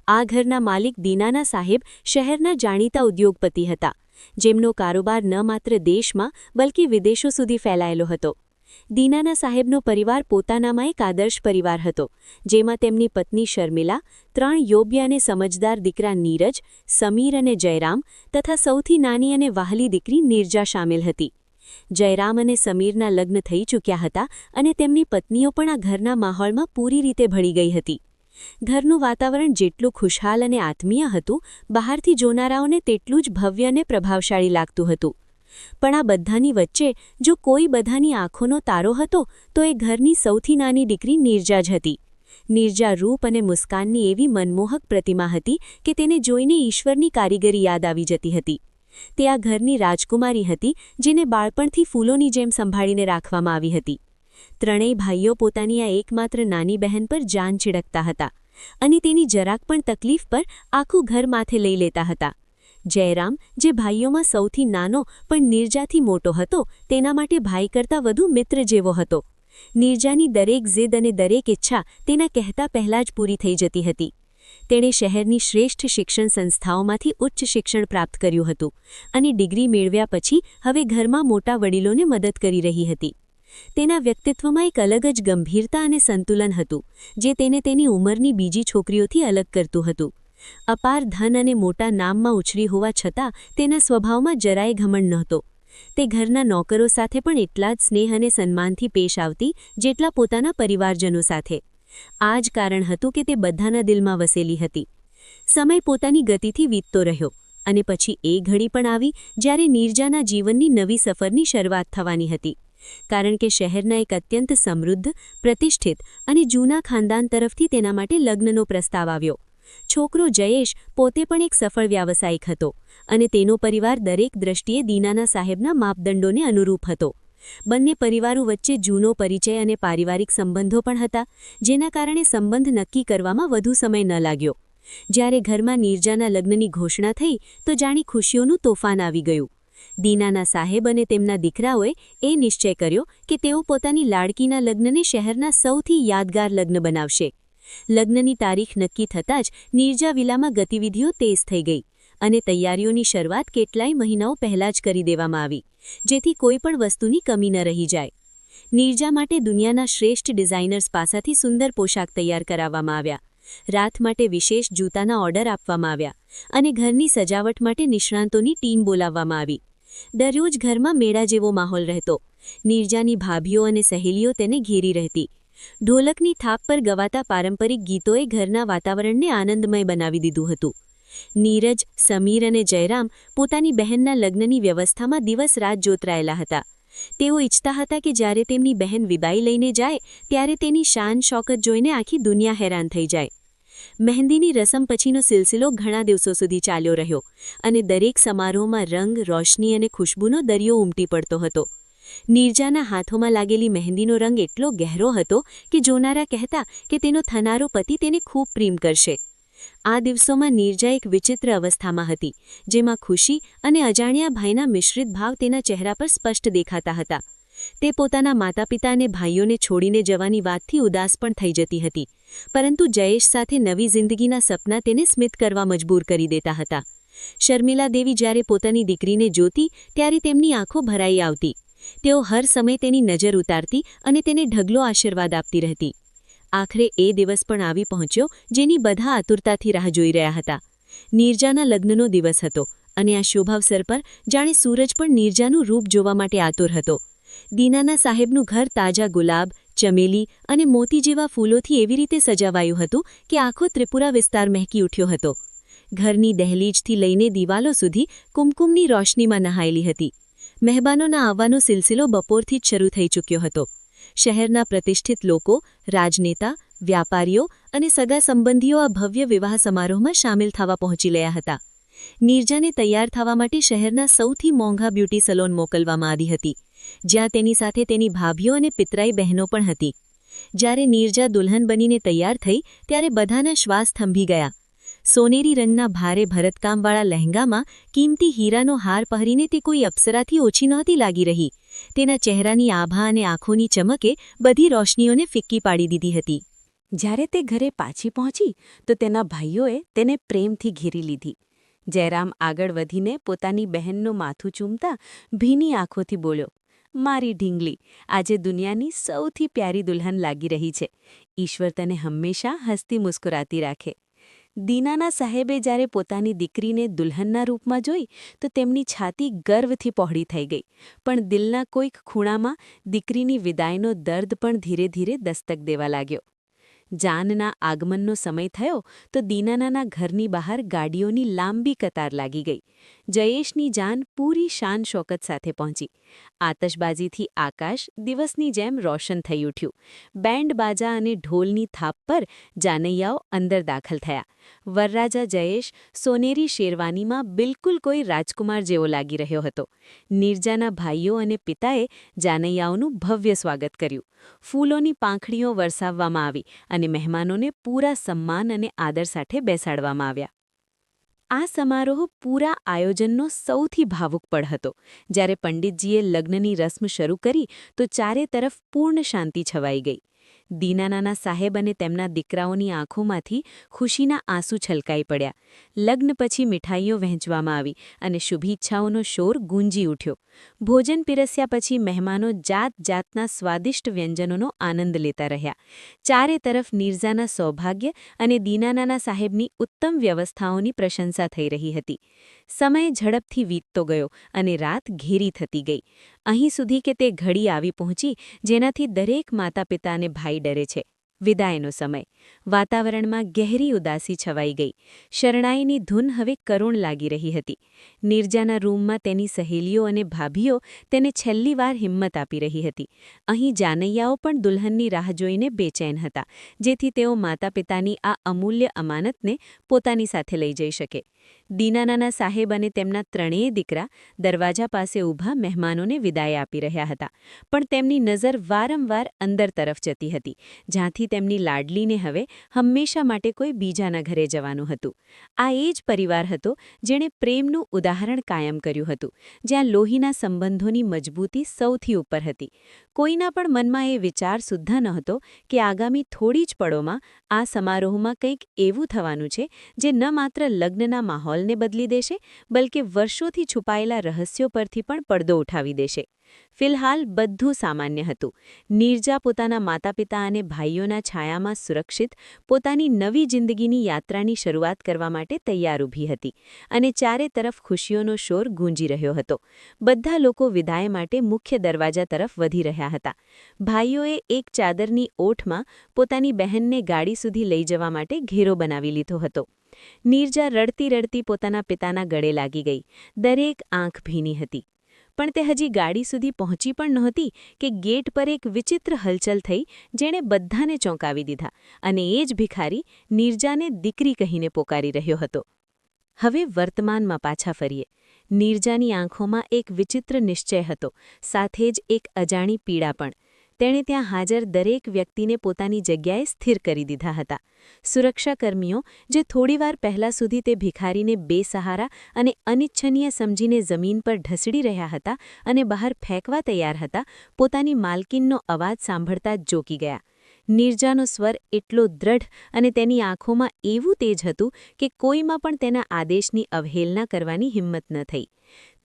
આ ઘરના માલિક દીનાના સાહેબ શહેરના જાણીતા ઉદ્યોગપતિ હતા, જેમનો કારોબાર ન માત્ર દેશમાં બલ્કે વિદેશો સુધી ફેલાયેલો હતો. દીનાના સાહેબનો પરિવાર પોતાનામાં એક આદર્શ પરિવાર હતો, જેમાં તેમની પત્ની શર્મિલા, 3 યોગ્ય અને સમજદાર દીકરા નીરજ, સમીર અને જયરામ તથા સૌથી નાની અને વહાલી દીકરી નીરજા શામેલ હતી. જયરામ અને સમીરના લગ્ન થઈ ચૂક્યા હતા અને તેમની પત્નીઓ પણ આ ઘરના માહોલમાં પૂરી રીતે ભળી ગઈ હતી.
ઘરનું વાતાવરણ જેટલું ખુશહાલ અને આત્મીય હતું, બહારથી જોનારાઓને તેટલું જ ભવ્ય અને પ્રભાવશાળી લાગતું હતું. પણ આ બધાની વચ્ચે જો કોઈ બધાની આંખોનો તારો હતો તો એ ઘરની સૌથી નાની દીકરી નીરજા જ હતી. નીરજા રૂપ અને મુસ્કાનની એવી મનમોહક પ્રતિમા હતી કે તેને જોઈને ઈશ્વરની કારીગરી યાદ આવી જતી હતી. તે આ ઘરની રાજકુમારી હતી, જેને બાળપણથી ફૂલોની જેમ સંભાળીને રાખવામાં આવી હતી. ત્રણેય ભાઈઓ પોતાની આ એકમાત્ર નાની બહેન પર જાન છિડકતા હતા અને તેની જરાક પણ તકલીફ પર આખું ઘર માથે લઈ લેતા હતા. જયરામ, જે ભાઈઓમાં સૌથી નાનો પણ નીરજાથી મોટો હતો, તેના માટે ભાઈ કરતાં વધુ મિત્ર જેવો હતો. નીરજાની દરેક જીદ અને દરેક ઈચ્છા તેના કહેતા પહેલાં જ પૂરી થઈ જતી હતી. તેણે શહેરની શ્રેષ્ઠ શિક્ષણ સંસ્થાઓમાંથી ઉચ્ચ શિક્ષણ પ્રાપ્ત કર્યું હતું અને ડિગ્રી મેળવ્યા પછી હવે ઘરમાં મોટા વડીલોને મદદ કરી રહી હતી. તેના વ્યક્તિત્વમાં એક અલગ જ ગંભીરતા અને સંતુલન હતું, જે તેને તેની ઉંમરની બીજી છોકરીઓથી અલગ કરતું હતું. અપાર ધન અને મોટા નામમાં ઉછરી હોવા છતાં તેના સ્વભાવમાં જરાય ઘમંડ નહોતો. તે ઘરના નોકરો સાથે પણ એટલા જ સ્નેહ અને સન્માનથી પેશ આવતી જેટલા પોતાના પરિવારજનો સાથે. આ જ કારણ હતું કે તે બધાના દિલમાં વસેલી હતી. સમય પોતાની ગતિથી વીતતો રહ્યો અને પછી એ ઘડી પણ આવી જ્યારે નીરજાના જીવનની નવી સફરની શરૂઆત થવાની હતી. કારણ કે શહેરના એક અત્યંત સમૃદ્ધ, પ્રતિષ્ઠિત અને જૂના ખાનદાન તરફથી તેના માટે લગ્નનો પ્રસ્તાવ આવ્યો. છોકરો જયેશ પોતે પણ એક સફળ વ્યાવસાયિક હતો અને તેનો પરિવાર દરેક દ્રષ્ટિએ દીનાના સાહેબના માપદંડોને અનુરૂપ હતો. બંને પરિવારો વચ્ચે જૂનો પરિચય અને પારિવારિક સંબંધો પણ હતા, જેના કારણે સંબંધ નક્કી કરવામાં વધુ સમય ન લાગ્યો. જ્યારે ઘરમાં નીરજાના લગ્નની ઘોષણા થઈ તો જાણે ખુશીઓનું તોફાન આવી ગયું. દીનાના સાહેબ અને તેમના દીકરાઓએ એ નિશ્ચય કર્યો કે તેઓ પોતાની લાડકીના લગ્નને શહેરના સૌથી યાદગાર લગ્ન બનાવશે. લગ્નની તારીખ નક્કી થતાં જ નીરજા વિલામાં ગતિવિધિઓ તેજ થઈ ગઈ અને તૈયારીઓની શરૂઆત કેટલાય મહિનાઓ પહેલાં જ કરી દેવામાં આવી, જેથી કોઈ પણ વસ્તુની કમી ન રહી જાય. નીરજા માટે દુનિયાના શ્રેષ્ઠ ડિઝાઇનર્સ પાસેથી સુંદર પોશાક તૈયાર કરાવવામાં આવ્યા. રાત માટે વિશેષ જૂતાના ઓર્ડર આપવામાં આવ્યા અને ઘરની સજાવટ માટે નિષ્ણાંતોની ટીમ બોલાવવામાં આવી. દરરોજ ઘરમાં મેળા જેવો માહોલ રહેતો. નીરજાની ભાભીઓ અને સહેલીઓ તેને ઘેરી રહેતી. ઢોલકની થાપ પર ગવાતા પારંપરિક ગીતોએ ઘરના વાતાવરણને આનંદમય બનાવી દીધું હતું. નીરજ, સમીર અને જયરામ પોતાની બહેનના લગ્નની વ્યવસ્થામાં દિવસ-રાત જોતરાયેલા હતા. તેઓ ઈચ્છતા હતા કે જ્યારે તેમની બહેન વિદાય લઈને જાય ત્યારે તેની શાન શોકત જોઈને આખી દુનિયા હેરાન થઈ જાય. મહેંદીની રસમ પછીનો સિલસિલો ઘણા દિવસો સુધી ચાલ્યો રહ્યો અને દરેક સમારોહમાં રંગ, રોશની અને ખુશ્બુનો દરિયો ઉમટી પડતો હતો. નીરજાના હાથોમાં લાગેલી મહેંદીનો રંગ એટલો ગહેરો હતો કે જોનારા કહેતા કે તેનો થનારો પતિ તેને ખૂબ પ્રેમ કરશે. આ દિવસોમાં નીરજા એક વિચિત્ર અવસ્થામાં હતી, જેમાં ખુશી અને અજાણ્યા ભાઈના મિશ્રિત ભાવ તેના ચહેરા પર સ્પષ્ટ દેખાતા હતા. તે પોતાના માતાપિતા અને ભાઈઓને છોડીને જવાની વાતથી ઉદાસ પણ થઈ જતી હતી, પરંતુ જયેશ સાથે નવી જિંદગીના સપના તેને સ્મિત કરવા મજબૂર કરી દેતા હતા. શર્મિલા દેવી જ્યારે પોતાની દીકરીને જોતી ત્યારે તેમની આંખો ભરાઈ આવતી. તેઓ હર સમય તેની નજર ઉતારતી અને તેને ઢગલો આશીર્વાદ આપતી રહેતી. આખરે એ દિવસ પણ આવી પહોંચ્યો જેની બધા આતુરતાથી રાહ જોઈ રહ્યા હતા. નીરજાના લગ્નનો દિવસ હતો અને આ શુભાવસર પર જાણે સૂરજ પણ નીરજાનું રૂપ જોવા માટે આતુર હતો. દીનાના સાહેબનું ઘર તાજા ગુલાબ, ચમેલી અને મોતી જેવા ફૂલોથી એવી રીતે સજાવાયું હતું કે આખો ત્રિપુરા વિસ્તાર મહેકી ઉઠ્યો હતો. ઘરની દહેલીજથી લઈને દિવાલો સુધી કુમકુમની રોશનીમાં નહાયેલી હતી. મહેમાનોના આવવાનો સિલસિલો બપોરથી જ શરૂ થઈ ચૂક્યો હતો. શહેરના પ્રતિષ્ઠિત લોકો, રાજનેતા, વ્યાપારીઓ અને સગા સંબંધીઓ આ ભવ્ય વિવાહ સમારોહમાં સામેલ થવા પહોંચી રહ્યા હતા. નીરજાને તૈયાર થવા માટે શહેરના સૌથી મોંઘા બ્યુટી સલોન મોકલવામાં આવી હતી, જ્યાં તેની સાથે તેની ભાભીઓ અને પિતરાઈ બહેનો પણ હતી. જ્યારે નીરજા દુલ્હન બનીને તૈયાર થઈ ત્યારે બધાના શ્વાસ થંભી ગયા. સોનેરી રંગના ભારે ભરતકામવાળા લહેંગામાં કિંમતી હીરાનો હાર પહેરીને તે કોઈ અપ્સરાથી ઓછી નહોતી લાગી રહી. તેના ચહેરાની આભા અને આંખોની ચમકે બધી રોશનીઓને ફિક્કી પાડી દીધી હતી.
જ્યારે તે ઘરે પાછી પહોંચી તો તેના ભાઈઓએ તેને પ્રેમથી ઘેરી લીધી. જયરામ આગળ વધીને પોતાની બહેનનું માથું ચૂમતા ભીની આંખોથી બોલ્યો, મારી ઢીંગલી, આજે દુનિયાની સૌથી પ્યારી દુલ્હન લાગી રહી છે. ઈશ્વર તને હંમેશા હસતી મુસ્કુરાતી રાખે. દીનાના સાહેબે જ્યારે પોતાની દીકરીને દુલ્હનના રૂપમાં જોઈ તો તેમની છાતી ગર્વથી પહોળી થઈ ગઈ, પણ દિલના કોઈક ખૂણામાં દીકરીની વિદાયનો દર્દ પણ ધીરે ધીરે દસ્તક દેવા લાગ્યો. જાનના આગમનનો સમય થયો તો દીનાનાના ઘરની બહાર ગાડીઓની લાંબી કતાર લાગી ગઈ. જયેશની જાન પૂરી શાન શોકત સાથે પહોંચી. આતશબાજીથી આકાશ દિવસની જેમ રોશન થઈ ઉઠ્યું. બેન્ડ બાજા અને ઢોલની થાપ પર જાનૈયાઓ અંદર દાખલ થયા. વરરાજા જયેશ સોનેરી શેરવાનીમાં બિલકુલ કોઈ રાજકુમાર જેવો લાગી રહ્યો હતો. નીરજાના ભાઈઓ અને પિતાએ જાનૈયાઓનું ભવ્ય સ્વાગત કર્યું. ફૂલોની પાંખડીઓ વરસાવવામાં આવી અને મહેમાનોને પૂરા સન્માન અને આદર સાથે બેસાડવામાં આવ્યા. આ સમારોહ પૂરા આયોજનનો સૌથી ભાવુક પળ હતો. જ્યારે પંડિતજીએ લગ્નની રસ્મ શરૂ કરી તો ચારે તરફ પૂર્ણ શાંતિ છવાઈ ગઈ. દીનાનાના સાહેબ અને તેમના દીકરાઓની આંખોમાંથી ખુશીના આંસુ છલકાઈ પડ્યા. લગ્ન પછી મીઠાઈઓ વહેંચવામાં આવી અને શુભેચ્છાઓનો શોર ગૂંજી ઉઠ્યો. ભોજન પીરસ્યા પછી મહેમાનો જાત-જાતના સ્વાદિષ્ટ વ્યંજનોનો આનંદ લેતા રહ્યા. ચારે તરફ નીરજાના સૌભાગ્ય અને દીનાનાના સાહેબની ઉત્તમ વ્યવસ્થાઓની પ્રશંસા થઈ રહી હતી. સમય ઝડપથી વીતતો ગયો અને રાત ઘેરી થતી ગઈ. અહીં સુધી કે તે ઘડી આવી પહોંચી જેનાથી દરેક માતા-પિતા અને ભાઈ ડરે છે. વિદાયનો સમય. વાતાવરણમાં ગહેરી ઉદાસી છવાઈ ગઈ. શરણાઈની ધૂન હવે કરુણ લાગી રહી હતી. નીરજાના રૂમમાં તેની સહેલીઓ અને ભાભીઓ તેને છેલ્લી વાર હિંમત આપી રહી હતી. અહીં જાનૈયાઓ પણ દુલ્હનની રાહ જોઈને બેચેન હતા, જેથી તેઓ માતા-પિતાની આ અમૂલ્ય અમાનતને પોતાની સાથે લઈ જઈ શકે. દીનાનાના સાહેબ અને તેમના ત્રણેય દીકરા દરવાજા પાસે ઊભા મહેમાનોને વિદાય આપી રહ્યા હતા. પણ તેમની નજર વારંવાર અંદર તરફ જતી હતી, જ્યાંથી તેમની લાડલીને હવે હંમેશા માટે કોઈ બીજાના ઘરે જવાનું હતું. આ એ જ પરિવાર હતો જેણે પ્રેમનું ઉદાહરણ કાયમ કર્યું હતું, જ્યાં લોહીના સંબંધોની મજબૂતી સૌથી ઉપર હતી. કોઈના પણ મનમાં એ વિચાર સુદ્ધા નહોતો કે આગામી થોડી જ પળોમાં આ સમારોહમાં કંઈક એવું થવાનું છે જે ન માત્ર લગ્નના માહોલને બદલી દેશે, બલકે વર્ષોથી છુપાયેલા રહસ્યો પરથી પણ પડદો ઉઠાવી દેશે. ફિલહાલ બધું સામાન્ય હતું. નીરજા પોતાના માતા-પિતા અને ભાઈઓના છાયામાં સુરક્ષિત પોતાની નવી જિંદગીની યાત્રાની શરૂઆત કરવા માટે તૈયાર ઊભી હતી અને ચારે તરફ ખુશીઓનો શોર ગૂંજી રહ્યો હતો. બધા લોકો વિદાય માટે મુખ્ય દરવાજા તરફ વધી રહ્યા હતા. ભાઈઓએ એક ચાદરની ઓઠમાં પોતાની બહેનને ગાડી સુધી લઈ જવા માટે ઘેરો બનાવી લીધો હતો. નીરજા રડતી રડતી પોતાના પિતાના ગળે લાગી ગઈ. દરેક આંખ ભીની હતી. પણ તે હજી ગાડી સુધી પહોંચી પણ નહોતી કે ગેટ પર એક વિચિત્ર હલચલ થઈ જેણે બધાને ચોંકાવી દીધા અને એ જ ભિખારી નીરજાને દીકરી કહીને પોકારી રહ્યો હતો. હવે વર્તમાનમાં પાછા ફરીએ. નીરજાની આંખોમાં એક વિચિત્ર નિશ્ચય હતો, સાથે જ એક અજાણી પીડા પણ. તેણે ત્યાં હાજર દરેક વ્યક્તિને પોતાની જગ્યાએ સ્થિર કરી દીધા હતા. સુરક્ષાકર્મીઓ, જે થોડીવાર પહેલાં સુધી તે ભિખારીને બેસહારા અને અનિચ્છનીય સમજીને જમીન પર ઢસડી રહ્યા હતા અને બહાર ફેંકવા તૈયાર હતા, પોતાની માલકીનનો અવાજ સાંભળતા જ ચોંકી ગયા. નીરજાનો સ્વર એટલો દ્રઢ અને તેની આંખોમાં એવું તેજ હતું કે કોઈમાં પણ તેના આદેશની અવહેલના કરવાની હિંમત ન થઈ.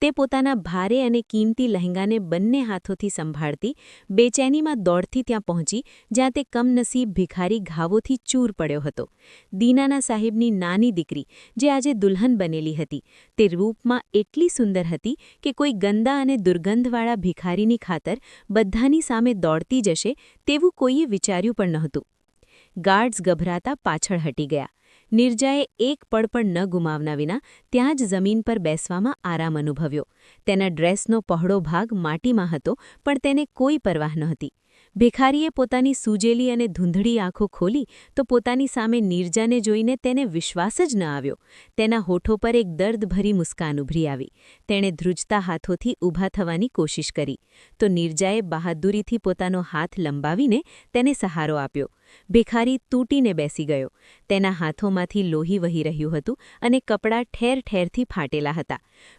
તે પોતાના ભારે અને કિંમતી લહેંગાને બંને હાથોથી સંભાળતી બેચેનીમાં દોડતી ત્યાં પહોંચી જ્યાં તે કમનસીબ ભિખારી ઘાવોથી ચૂર પડ્યો હતો. દીનાના સાહેબની નાની દીકરી, જે આજે દુલ્હન બનેલી હતી, તે રૂપમાં એટલી સુંદર હતી કે કોઈ ગંદા અને દુર્ગંધવાળા ભિખારીની ખાતર બધાની સામે દોડતી જશે તેવું કોઈએ વિચાર્યું પણ નહોતું. ગાર્ડ્સ ગભરાતા પાછળ હટી ગયા. નીરજાએ એક પળ પણ ન ગુમાવના વિના ત્યાં જ જમીન પર બેસવામાં આરામ અનુભવ્યો. તેના ડ્રેસનો પહોળો ભાગ માટીમાં હતો, પણ તેને કોઈ પરવાહ નહોતી. ભિખારીએ પોતાની સૂજેલી અને ધૂંધળી આંખો ખોલી તો પોતાની સામે નીરજાને જોઈને તેને વિશ્વાસ જ ન આવ્યો. તેના હોઠો પર એક દર્દભરી મુસ્કાન ઉભરી આવી. તેણે ધ્રુજતા હાથોથી ઊભા થવાની કોશિશ કરી તો નીરજાએ બહાદુરીથી પોતાનો હાથ લંબાવીને તેને સહારો આપ્યો. ભિખારી તૂટીને બેસી ગયો. તેના હાથોમાંથી લોહી વહી રહ્યું હતું અને કપડાં ઠેર ઠેરથી ફાટેલા હતા.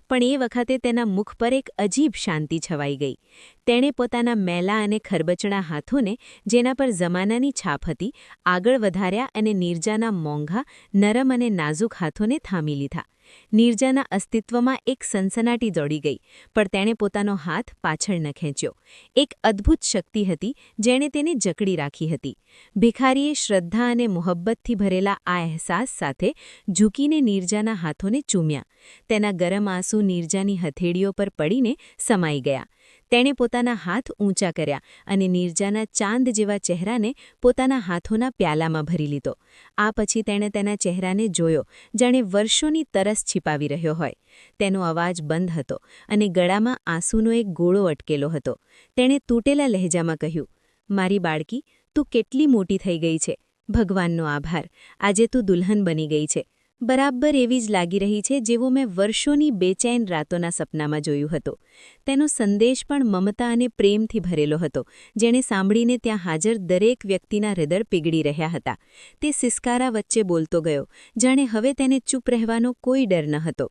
પણ એ વખતે તેના મુખ પર એક અજીબ શાંતિ છવાઈ ગઈ. તેણે પોતાના મેલા અને ખરબચડા હાથોને, જેના પર જમાનાની છાપ હતી, આગળ વધાર્યા અને નીરજાના મોંઘા, નરમ અને નાજુક હાથોને થામી લીધા. નીરજાના અસ્તિત્વમાં એક સનસનાટી દોડી ગઈ, પણ તેણે પોતાનો હાથ પાછળ ન ખેંચ્યો. એક અદ્ભુત શક્તિ હતી જેણે તેને જકડી રાખી હતી. ભિખારીએ શ્રદ્ધા અને મોહબ્બતથી ભરેલા આ અહેસાસ સાથે ઝૂકીને નીરજાના હાથોને ચૂમ્યા. તેના ગરમ આંસુ નીરજાની હથેળીઓ પર પડીને સમાઈ ગયા. તેણે પોતાના હાથ ઊંચા કર્યા અને નીરજાના ચાંદ જેવા ચહેરાને પોતાના હાથોના પ્યાલામાં ભરી લીધો. આ પછી તેણે તેના ચહેરાને જોયો, જાણે વર્ષોની તરસ छिપાવી રહ્યો હોય. તેનો અવાજ બંધ હતો અને ગળામાં આંસુનો એક ગોળો અટકેલો હતો. તેણે તૂટેલા લહેજામાં કહ્યું, મારી બાળકી, તું કેટલી મોટી થઈ ગઈ છે. ભગવાનનો આભાર, આજે તું દુલ્હન બની ગઈ છે. બરાબર એવી જ લાગી રહી છે જેવો મેં વર્ષોની બેચેન રાતોના સપનામાં જોયું હતું. તેનો સંદેશ પણ મમતા અને પ્રેમથી ભરેલો હતો, જેણે સાંભળીને ત્યાં હાજર દરેક વ્યક્તિના હૃદય પીગળી રહ્યા હતા. તે સિસકારા વચ્ચે બોલતો ગયો, જાણે હવે તેને ચૂપ રહેવાનો કોઈ ડર ન હતો.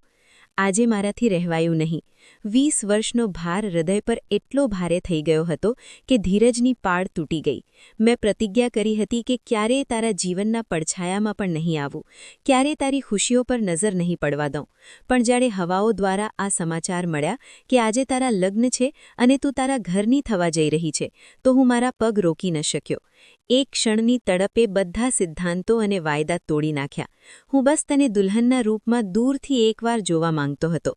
આજે મારાથી રહેવાયું નહીં. 20 વર્ષનો ભાર હૃદય પર એટલો ભારે થઈ ગયો હતો કે ધીરજની પાળ તૂટી ગઈ. મેં પ્રતિજ્ઞા કરી હતી કે ક્યારેય તારા જીવનના પડછાયામાં પણ નહીં આવું, ક્યારેય તારી ખુશીઓ પર નજર નહીં પડવા દઉં. પણ જ્યારે હવાઓ દ્વારા આ સમાચાર મળ્યા કે આજે તારા લગ્ન છે અને તું તારા ઘરની થવા જઈ રહી છે, તો હું મારા પગ રોકી ન શક્યો. એક ક્ષણની તડપે બધા સિદ્ધાંતો અને વાયદા તોડી નાખ્યા. હું બસ તને દુલ્હનના રૂપમાં દૂરથી એકવાર જોવા માંગતો હતો.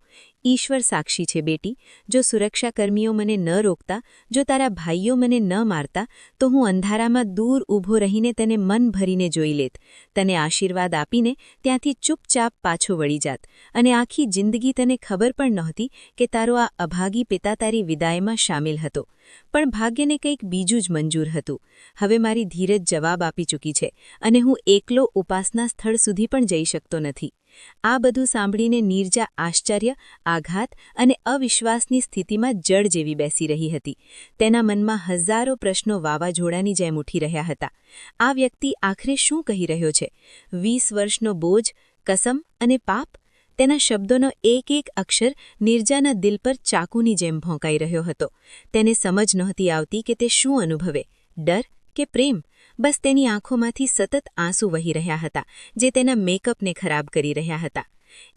ઈશ્વર સાક્ષી છે બેટી, જો સુરક્ષાકર્મીઓ મને ન રોકતા, જો તારા ભાઈઓ મને ન મારતા, તો હું અંધારામાં દૂર ઊભો રહીને તને મન ભરીને જોઈ લેત, તને આશીર્વાદ આપીને ત્યાંથી ચૂપચાપ પાછો વળી જાત, અને આખી જિંદગી તને ખબર પણ નહોતી કે તારો આ અભાગી પિતા તારી વિદાયમાં સામેલ હતો. પણ ભાગ્યને કંઈક બીજું જ મંજૂર હતું. હવે મારી ધીરજ જવાબ આપી ચૂકી છે અને હું એકલો ઉપાસના સ્થળ સુધી પણ જઈ શકતો નથી. આ બધું સાંભળીને નીરજા આશ્ચર્ય, આઘાત અને અવિશ્વાસની સ્થિતિમાં જળ જેવી બેસી રહી હતી. તેના મનમાં હજારો પ્રશ્નો વાવાઝોડાની જેમ ઉઠી રહ્યા હતા. આ વ્યક્તિ આખરે શું કહી રહ્યો છે? 20 વર્ષનો બોજ, કસમ અને પાપ? તેના શબ્દોનો એક એક અક્ષર નીરજાના દિલ પર ચાકુની જેમ ભોંકાઈ રહ્યો હતો. તેને સમજ નહોતી આવતી કે તે શું અનુભવે, ડર કે પ્રેમ? બસ તેની આંખોમાંથી સતત આંસુ વહી રહ્યા હતા, જે તેના મેકઅપને ખરાબ કરી રહ્યા હતા.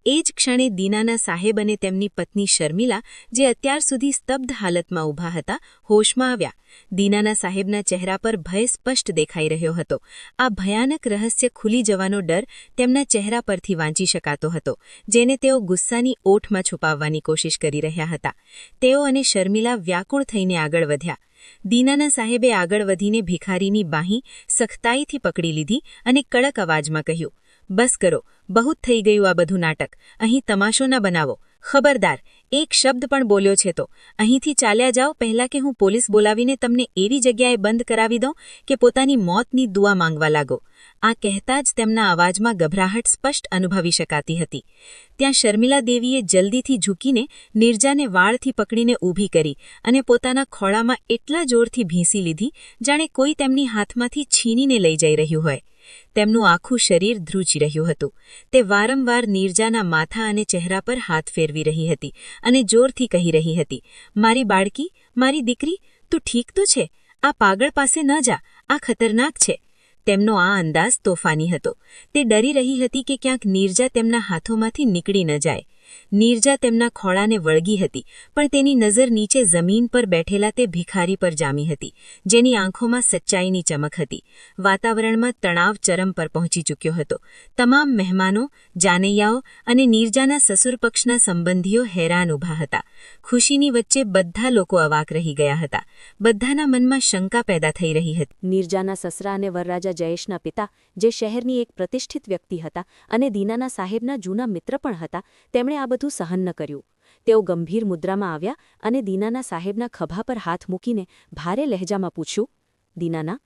એ જ ક્ષણે દીનાના સાહેબ અને તેમની પત્ની શર્મિલા, જે અત્યાર સુધી સ્તબ્ધ હાલતમાં ઊભા હતા, હોશમાં આવ્યા. દીનાના સાહેબના ચહેરા પર ભય સ્પષ્ટ દેખાઈ રહ્યો હતો. આ ભયાનક રહસ્ય ખુલી જવાનો ડર તેમના ચહેરા પરથી વાંચી શકાતો હતો, જેને તેઓ ગુસ્સાની ઓઠમાં છુપાવવાની કોશિશ કરી રહ્યા હતા. તેઓ અને શર્મિલા વ્યાકુળ થઈને આગળ વધ્યા. દીનાના સાહેબે આગળ વધીને ભિખારીની બાંહી સખ્તાઈથી પકડી લીધી અને કડક અવાજમાં કહ્યું, બસ કરો, બહુ જ થઈ ગયું આ બધું નાટક. અહીં તમાશો ન બનાવો. ખબરદાર, એક શબ્દ પણ બોલ્યો છે તો અહીંથી ચાલ્યા જાઓ પહેલાં કે હું પોલીસ બોલાવીને તમને એવી જગ્યાએ બંધ કરાવી દઉં કે પોતાની મોતની દુઆ માંગવા લાગો. આ કહેતા જ તેમના અવાજમાં ગભરાહટ સ્પષ્ટ અનુભવી શકાતી હતી. ત્યાં શર્મિલા દેવીએ જલ્દીથી ઝૂકીને નીરજાને વાળથી પકડીને ઊભી કરી અને પોતાના ખોળામાં એટલા જોરથી ભીંસી લીધી, જાણે કોઈ તેમની હાથમાંથી છીનીને લઈ જઈ રહ્યું હોય. તેમનું આખું શરીર ધ્રુજી રહ્યું હતું. તે વારંવાર નીરજાના માથા અને ચહેરા પર હાથ ફેરવી રહી હતી અને જોરથી કહી રહી હતી, મારી બાળકી, મારી દીકરી, તું ઠીક તો છે? આ પાગળ પાસે ન જા, આ ખતરનાક છે. તેમનો આ અંદાજ તોફાની હતો. તે ડરી રહી હતી કે ક્યાંક નીરજા તેમના હાથોમાંથી નીકળી ન જાય. નીરજા તેમના ખોળાને વળગી હતી, પણ તેની નજર નીચે જમીન પર બેઠેલા તે ભિખારી પર જામી હતી, જેની આંખોમાં સચ્ચાઈની ચમક હતી. વાતાવરણમાં તણાવ ચરમ પર પહોંચી ચૂક્યો હતો. તમામ મહેમાનો, જાનૈયાઓ અને નીરજાના સસુર પક્ષના સંબંધીઓ હેરાન ઊભા હતા. ખુશીની વચ્ચે બધા લોકો અવાક રહી ગયા હતા. બધાના મનમાં શંકા પેદા થઈ રહી હતી.
નીરજાના સસરા અને વરરાજા જયેશના પિતા, જે શહેરની એક પ્રતિષ્ઠિત વ્યક્તિ હતા અને દીનાના સાહેબના જૂના મિત્ર પણ હતા, તેમણે આ બધું સહન ન કર્યું. તેઓ ગંભીર મુદ્રામાં આવ્યા અને દીનાના સાહેબના ખભા પર હાથ મૂકીને ભારે લહેજામાં પૂછ્યું, દીનાના,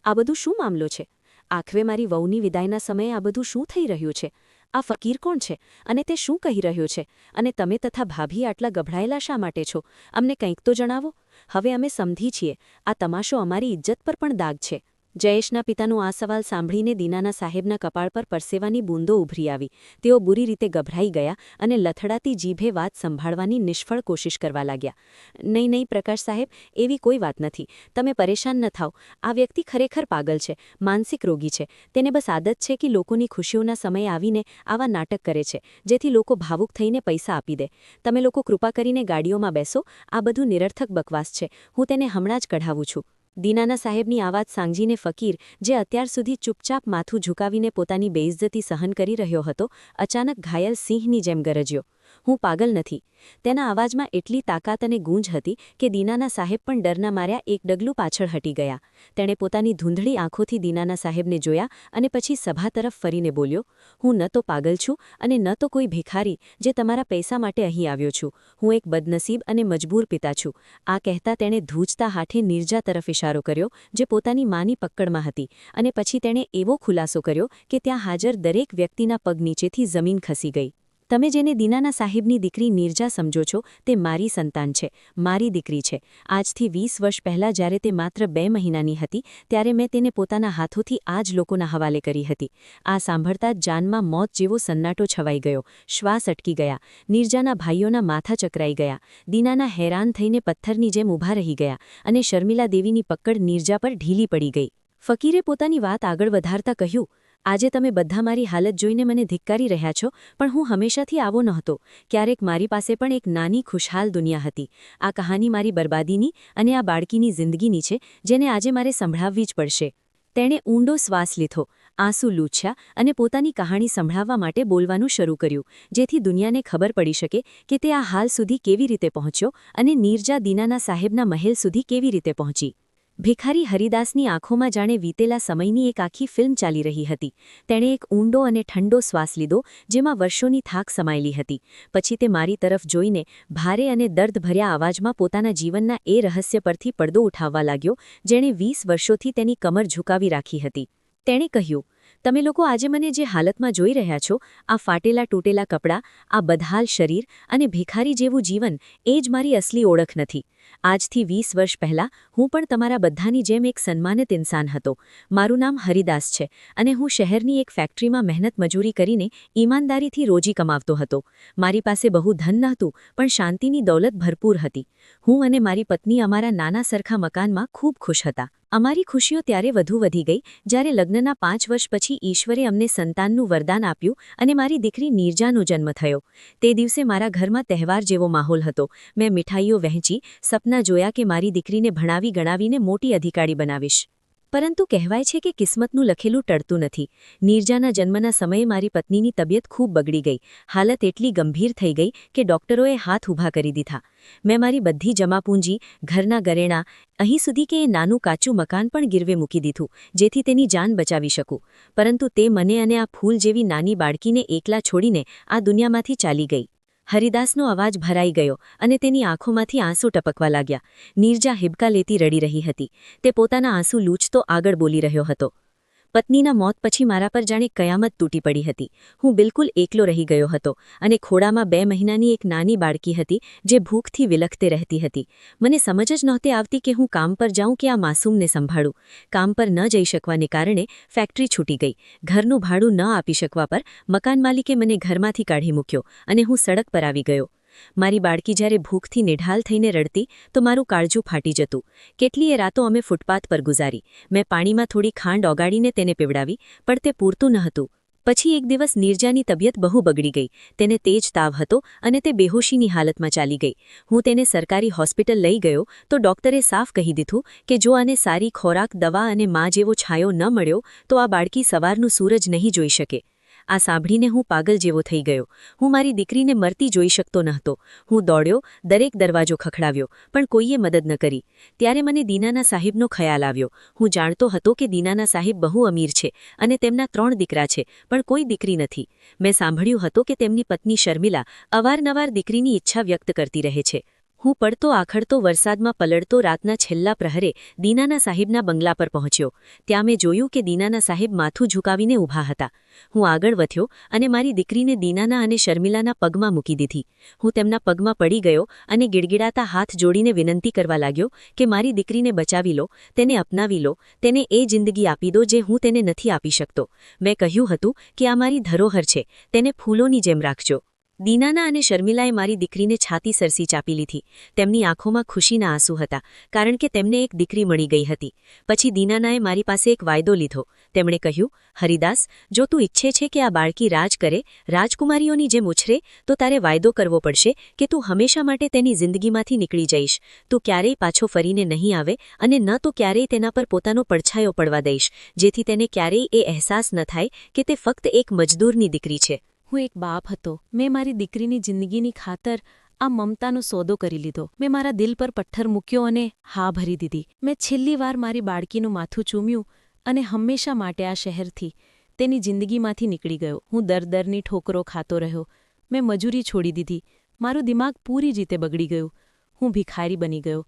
આ બધું શું મામલો છે? આખરે મારી વહુની વિદાયના સમયે આ બધું શું થઈ રહ્યું છે? આ ફકીર કોણ છે અને તે શું કહી રહ્યો છે? અને તમે તથા ભાભી આટલા ગભરાયેલા શા માટે છો? અમને કંઈક તો જણાવો. હવે અમે સમજી છીએ, આ તમાશો અમારી ઇજ્જત પર પણ દાગ છે. જયેશના પિતાનો આ સવાલ સાંભળીને દીનાના સાહેબના કપાળ પર પરસેવાની બૂંદો ઉભરી આવી. તેઓ બુરી રીતે ગભરાઈ ગયા અને લથડાતી જીભે વાત સંભાળવાની નિષ્ફળ કોશિશ કરવા લાગ્યા. નહીં નહીં પ્રકાશ સાહેબ, એવી કોઈ વાત નથી. તમે પરેશાન ન થાઓ. આ વ્યક્તિ ખરેખર પાગલ છે, માનસિક રોગી છે. તેને બસ આદત છે કે લોકોની ખુશીઓના સમયે આવીને આવા નાટક કરે છે, જેથી લોકો ભાવુક થઈને પૈસા આપી દે. તમે લોકો કૃપા કરીને ગાડીઓમાં બેસો. આ બધું નિરર્થક બકવાસ છે. હું તેને હમણાં જ કઢાવું છું. દીનાના સાહેબની આ વાત સાંભળીને ફકીર, જે અત્યાર સુધી ચૂપચાપ માથું ઝુકાવીને પોતાની બેઇજ્જતી સહન કરી રહ્યો હતો, અચાનક ઘાયલ સિંહની જેમ ગરજ્યો. હું પાગલ નથી. તેના અવાજમાં એટલી તાકાત અને ગૂંજ હતી કે દીનાના સાહેબ પણ ડરના માર્યા એક ડગલું પાછળ હટી ગયા. તેણે પોતાની ધૂંધળી આંખોથી દીનાના સાહેબને જોયા અને પછી સભા તરફ ફરીને બોલ્યો, હું ન તો પાગલ છું અને ન તો કોઈ ભિખારી જે તમારા પૈસા માટે અહીં આવ્યો છું. હું એક બદનસીબ અને મજબૂર પિતા છું. આ કહેતા તેણે ધ્રૂજતા હાથે નીરજા તરફ ઇશારો કર્યો, જે પોતાની માની પક્કડમાં હતી, અને પછી તેણે એવો ખુલાસો કર્યો કે ત્યાં હાજર દરેક વ્યક્તિના પગ નીચેથી જમીન ખસી ગઈ. તમે જેને દીનાના સાહેબની દીકરી નીરજા સમજો છો તે મારી સંતાન છે, મારી દીકરી છે. આજથી 20 વર્ષ પહેલાં જ્યારે તે માત્ર 2 મહિનાની હતી ત્યારે મેં તેને પોતાના હાથોથી આ જ લોકોના હવાલે કરી હતી. આ સાંભળતા જ જાનમાં મોત જેવો સન્નાટો છવાઈ ગયો. શ્વાસ અટકી ગયા. નીરજાના ભાઈઓના માથા ચકરાઈ ગયા. દીનાના હેરાન થઈને પથ્થરની જેમ ઊભા રહી ગયા અને શર્મિલા દેવીની પકડ નીરજા પર ઢીલી પડી ગઈ. ફકીરે પોતાની વાત આગળ વધારતા કહ્યું, આજે તમે બધા મારી હાલત જોઈને મને ધિક્કારી રહ્યા છો, પણ હું હંમેશાથી આવો નહોતો. ક્યારેક મારી પાસે પણ એક નાની ખુશહાલ દુનિયા હતી. આ કહાની મારી બરબાદીની અને આ બાળકીની જિંદગીની છે, જેને આજે મારે સંભળાવવી જ પડશે. તેણે ઊંડો શ્વાસ લીધો, આંસુ લૂછ્યા અને પોતાની કહાણી સંભળાવવા માટે બોલવાનું શરૂ કર્યું, જેથી દુનિયાને ખબર પડી શકે કે તે આ હાલ સુધી કેવી રીતે પહોંચ્યો અને નીરજા દીનાના સાહેબના મહેલ સુધી કેવી રીતે પહોંચી. ભિખારી હરિદાસની આંખોમાં જાણે વીતેલા સમયની એક આખી ફિલ્મ ચાલી રહી હતી. તેણે એક ઊંડો અને ઠંડો શ્વાસ લીધો, જેમાં વર્ષોની થાક સમાયેલી હતી. પછી તે મારી તરફ જોઈને ભારે અને દર્દભર્યા અવાજમાં પોતાના જીવનના એ રહસ્ય પરથી પડદો ઉઠાવવા લાગ્યો, જેણે 20 વર્ષોથી તેની કમર ઝુકાવી રાખી હતી. તેણે કહ્યું, તમે લોકો આજે મને જે હાલતમાં જોઈ રહ્યા છો, આ ફાટેલા તૂટેલા કપડાં, આ બદહાલ શરીર અને ભિખારી જેવું જીવન, એ જ મારી અસલી ઓળખ નથી. આજથી 20 વર્ષ પહેલાં હું પણ તમારા બધાની જેમ એક સન્માનિત ઇન્સાન હતો. મારું નામ હરિદાસ છે અને હું શહેરની એક ફેક્ટરીમાં મહેનત મજૂરી કરીને ઈમાનદારીથી રોજી કમાવતો હતો. મારી પાસે બહુ ધન નહોતું, પણ શાંતિની દૌલત ભરપૂર હતી. હું અને મારી પત્ની અમારા નાના સરખા મકાનમાં ખૂબ ખુશ હતા. અમારી ખુશીઓ ત્યારે વધુ વધી ગઈ જ્યારે લગ્નના 5 વર્ષ પછી ઈશ્વરે અમને સંતાનનું વરદાન આપ્યું અને મારી દીકરી નીરજાનો જન્મ થયો. તે દિવસે મારા ઘરમાં તહેવાર જેવો માહોલ હતો. મેં મીઠાઈઓ વહેંચી, સપના જોયા કે મારી દીકરીને ભણાવી ગણાવીને મોટી અધિકારી બનાવીશ. પરંતુ કહેવાય છે કે કિસ્મતનું લખેલું ટળતું નથી. નીરજાના જન્મના સમયે મારી પત્નીની તબિયત ખૂબ બગડી ગઈ. હાલત એટલી ગંભીર થઈ ગઈ કે ડોક્ટરોએ હાથ ઊભા કરી દીધા. મેં મારી બધી જમાપૂંજી, ઘરના ઘરેણાં, અહીં સુધી કે એ નાનું કાચું મકાન પણ ગીરવે મૂકી દીધું, જેથી તેની જાન બચાવી શકું. પરંતુ તે મને અને આ ફૂલ જેવી નાની બાળકીને એકલા છોડીને આ દુનિયામાંથી ચાલી ગઈ. હરિદાસનો અવાજ ભરાઈ ગયો અને તેની આંખોમાંથી આંસુ ટપકવા લાગ્યા. નીરજા હિબકા લેતી રડી રહી હતી. તે પોતાના આંસુ લૂછતો આગળ બોલી રહ્યો હતો. પત્નીના મોત પછી મારા પર જાણે કયામત તૂટી પડી હતી. હું બિલકુલ એકલો રહી ગયો હતો અને ખોડામાં 2 મહિનાની એક નાની બાળકી હતી જે ભૂખથી વિલખતે રહેતી હતી. મને સમજ જ નહોતી આવતી કે હું કામ પર જાઉં કે આ માસૂમને સંભાળું. કામ પર ન જઈ શકવાને કારણે ફેક્ટરી છૂટી ગઈ. ઘરનું ભાડું ન આપી શકવા પર મકાન માલિકે મને ઘરમાંથી કાઢી મૂક્યો અને હું સડક પર આવી ગયો. મારી બાળકી જ્યારે ભૂખથી નિઢાલ થઈને રડતી તો મારું કાળજું ફાટી જતું. કેટલીય રાતો અમે ફૂટપાથ પર ગુજારી. મેં પાણીમાં થોડી ખાંડ ઓગાળીને તેને પીવડાવી, પણ તે પૂરતું ન હતું. પછી એક દિવસ નીરજાની તબિયત બહુ બગડી ગઈ. તેને તેજ તાવ હતો અને તે બેહોશીની હાલતમાં ચાલી ગઈ. હું તેને સરકારી હોસ્પિટલ લઈ ગયો તો ડોક્ટરે સાફ કહી દીધું કે જો આને સારી ખોરાક, દવા અને મા જેવો છાંયો ન મળ્યો તો આ બાળકી સવારનું સૂરજ નહીં જોઈ શકે. આ સાંભળીને હું પાગલ જેવો થઈ ગયો. હું મારી દીકરીને મરતી જોઈ શકતો નહોતો. હું દોડ્યો, દરેક દરવાજો ખખડાવ્યો, પણ કોઈએ મદદ ન કરી. ત્યારે મને દીનાના સાહેબનો ખ્યાલ આવ્યો. હું જાણતો હતો કે દીનાના સાહેબ બહુ અમીર છે અને તેમના 3 દીકરા છે, પણ કોઈ દીકરી નથી. મેં સાંભળ્યું હતું કે તેમની પત્ની શર્મિલા અવારનવાર દીકરીની ઈચ્છા વ્યક્ત કરતી રહે છે. હું પડતો આખડતો વરસાદમાં પલળતો રાતના છેલ્લા પ્રહરે દીનાના સાહેબના બંગલા પર પહોંચ્યો. ત્યાં મેં જોયું કે દીનાના સાહેબ માથું ઝુકાવીને ઊભા હતા. હું આગળ વધ્યો અને મારી દીકરીને દીનાના અને શર્મિલાના પગમાં મૂકી દીધી. હું તેમના પગમાં પડી ગયો અને ગિડગિડાતા હાથ જોડીને વિનંતી કરવા લાગ્યો કે મારી દીકરીને બચાવી લો, તેને અપનાવી લો, તેને એ જિંદગી આપી દો જે હું તેને નથી આપી શકતો. મેં કહ્યું હતું કે આ મારી ધરોહર છે, તેને ફૂલોની જેમ રાખજો. દીનાના અને શર્મિલાએ મારી દીકરીને છાતી સરસી ચાપી લીધી. તેમની આંખોમાં ખુશીના આંસુ હતા, કારણ કે તેમને એક દીકરી મળી ગઈ હતી. પછી દીનાનાએ મારી પાસે એક વાયદો લીધો. તેમણે કહ્યું, હરિદાસ, જો તું ઈચ્છે છે કે આ બાળકી રાજ કરે, રાજકુમારીઓની જેમ ઉછરે, તો તારે વાયદો કરવો પડશે કે તું હંમેશા માટે તેની જિંદગીમાંથી નીકળી જઈશ. તું ક્યારેય પાછો ફરીને નહીં આવે અને ન તો ક્યારેય તેના પર પોતાનો પડછાયો પડવા દઈશ, જેથી તેને ક્યારેય એ અહેસાસ ન થાય કે તે ફક્ત એક મજદૂરની દીકરી છે.
હું એક બાપ હતો. મેં મારી દીકરીની જિંદગીની ખાતર આ મમતાનો સોદો કરી લીધો. મેં મારા દિલ પર પથ્થર મૂક્યો અને હા ભરી દીધી. મેં છેલ્લી વાર મારી બાળકીનું માથું ચૂમ્યું અને હંમેશા માટે આ શહેરથી, તેની જિંદગીમાંથી નીકળી ગયો. હું દરની ઠોકરો ખાતો રહ્યો. મેં મજૂરી છોડી દીધી. મારું દિમાગ પૂરી રીતે બગડી ગયું. હું ભિખારી બની ગયો.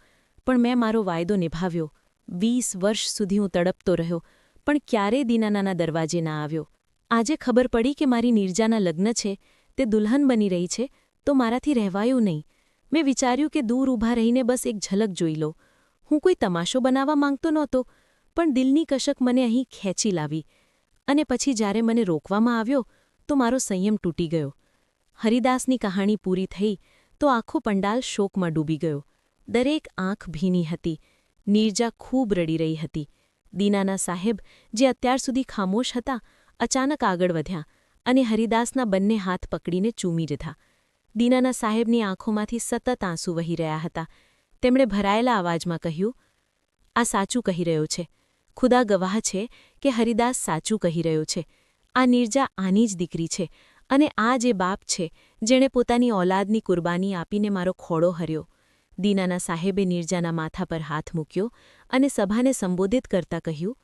પણ મેં મારો વાયદો નિભાવ્યો. 20 વર્ષ સુધી હું તડપતો રહ્યો, પણ ક્યારેય દીનાનાના દરવાજે ના આવ્યો. આજે ખબર પડી કે મારી નીરજાના લગ્ન છે, તે દુલ્હન બની રહી છે, તો મારાથી રહેવાયું નહીં. મેં વિચાર્યું કે દૂર ઊભા રહીને બસ એક ઝલક જોઈ લો. હું કોઈ તમાશો બનાવવા માંગતો નહોતો, પણ દિલની કશક મને અહીં ખેંચી લાવી. અને પછી જ્યારે મને રોકવામાં આવ્યો તો મારો સંયમ તૂટી ગયો. હરિદાસની કહાણી પૂરી થઈ તો આખો પંડાલ શોકમાં ડૂબી ગયો. દરેક આંખ ભીની હતી. નીરજા ખૂબ રડી રહી હતી. દીનાના સાહેબ, જે અત્યાર સુધી ખામોશ હતા, અચાનક આગળ વધ્યા અને હરિદાસના બંને હાથ પકડીને ચૂમી લીધા. દીનાના સાહેબની આંખોમાંથી સતત આંસુ વહી રહ્યા હતા. તેમણે ભરાયેલા અવાજમાં કહ્યું, આ સાચું કહી રહ્યો છે. ખુદા ગવાહ છે કે હરિદાસ સાચું કહી રહ્યો છે. આ નીરજા આની જ દીકરી છે અને આ જે બાપ છે જેણે પોતાની ઔલાદની કુરબાની આપીને મારો ખોળો હર્યો. દીનાના સાહેબે નીરજાના માથા પર હાથ મૂક્યો અને સભાને સંબોધિત કરતા કહ્યું,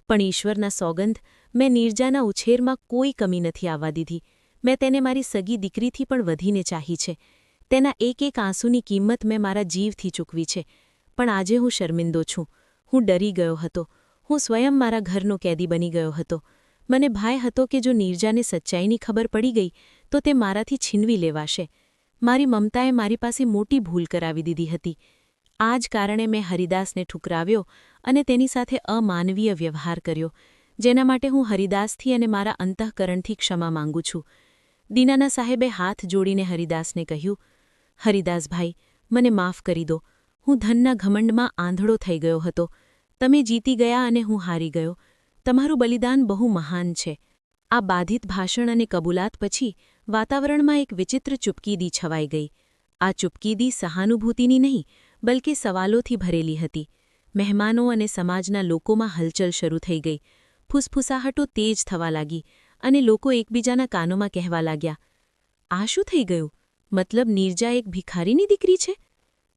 પણ ઈશ્વરના સોગંધ, મેં નીરજાના ઉછેરમાં કોઈ કમી નથી આવવા દીધી. મેં તેને મારી સગી દીકરીથી પણ વધીને ચાહી છે. તેના એક એક આંસુની કિંમત મેં મારા જીવથી ચૂકવી છે. પણ આજે હું શર્મિંદો છું. હું ડરી ગયો હતો. હું સ્વયં મારા ઘરનો કેદી બની ગયો હતો. મને ભય હતો કે જો નીરજાને સચ્ચાઈની ખબર પડી ગઈ તો તે મારાથી છીનવી લેવાશે. મારી મમતાએ મારી પાસે મોટી ભૂલ કરાવી દીધી હતી. આ જ કારણે મેં હરિદાસને ઠુકરાવ્યો અને તેની સાથે અમાનવીય વ્યવહાર કર્યો, જેના માટે હું હરિદાસથી અને મારા અંતઃકરણથી ક્ષમા માંગુ છું. દીનાના સાહેબે હાથ જોડીને હરિદાસને કહ્યું, હરિદાસભાઈ, મને માફ કરી દો. હું ધનના ઘમંડમાં આંધળો થઈ ગયો હતો. તમે જીતી ગયા અને હું હારી ગયો. તમારું બલિદાન બહુ મહાન છે. આ બાધિત ભાષણ અને કબૂલાત પછી વાતાવરણમાં એક વિચિત્ર ચૂપકીદી છવાઈ ગઈ. આ ચૂપકીદી સહાનુભૂતિની નહીં, બલકે સવાલોથી ભરેલી હતી. મહેમાનો અને સમાજના લોકોમાં હલચલ શરૂ થઈ ગઈ. ફૂસફૂસાહટો તેજ થવા લાગી અને લોકો એકબીજાના કાનોમાં કહેવા લાગ્યા, આ શું થઈ ગયું? મતલબ નીરજા એક ભિખારીની દીકરી છે?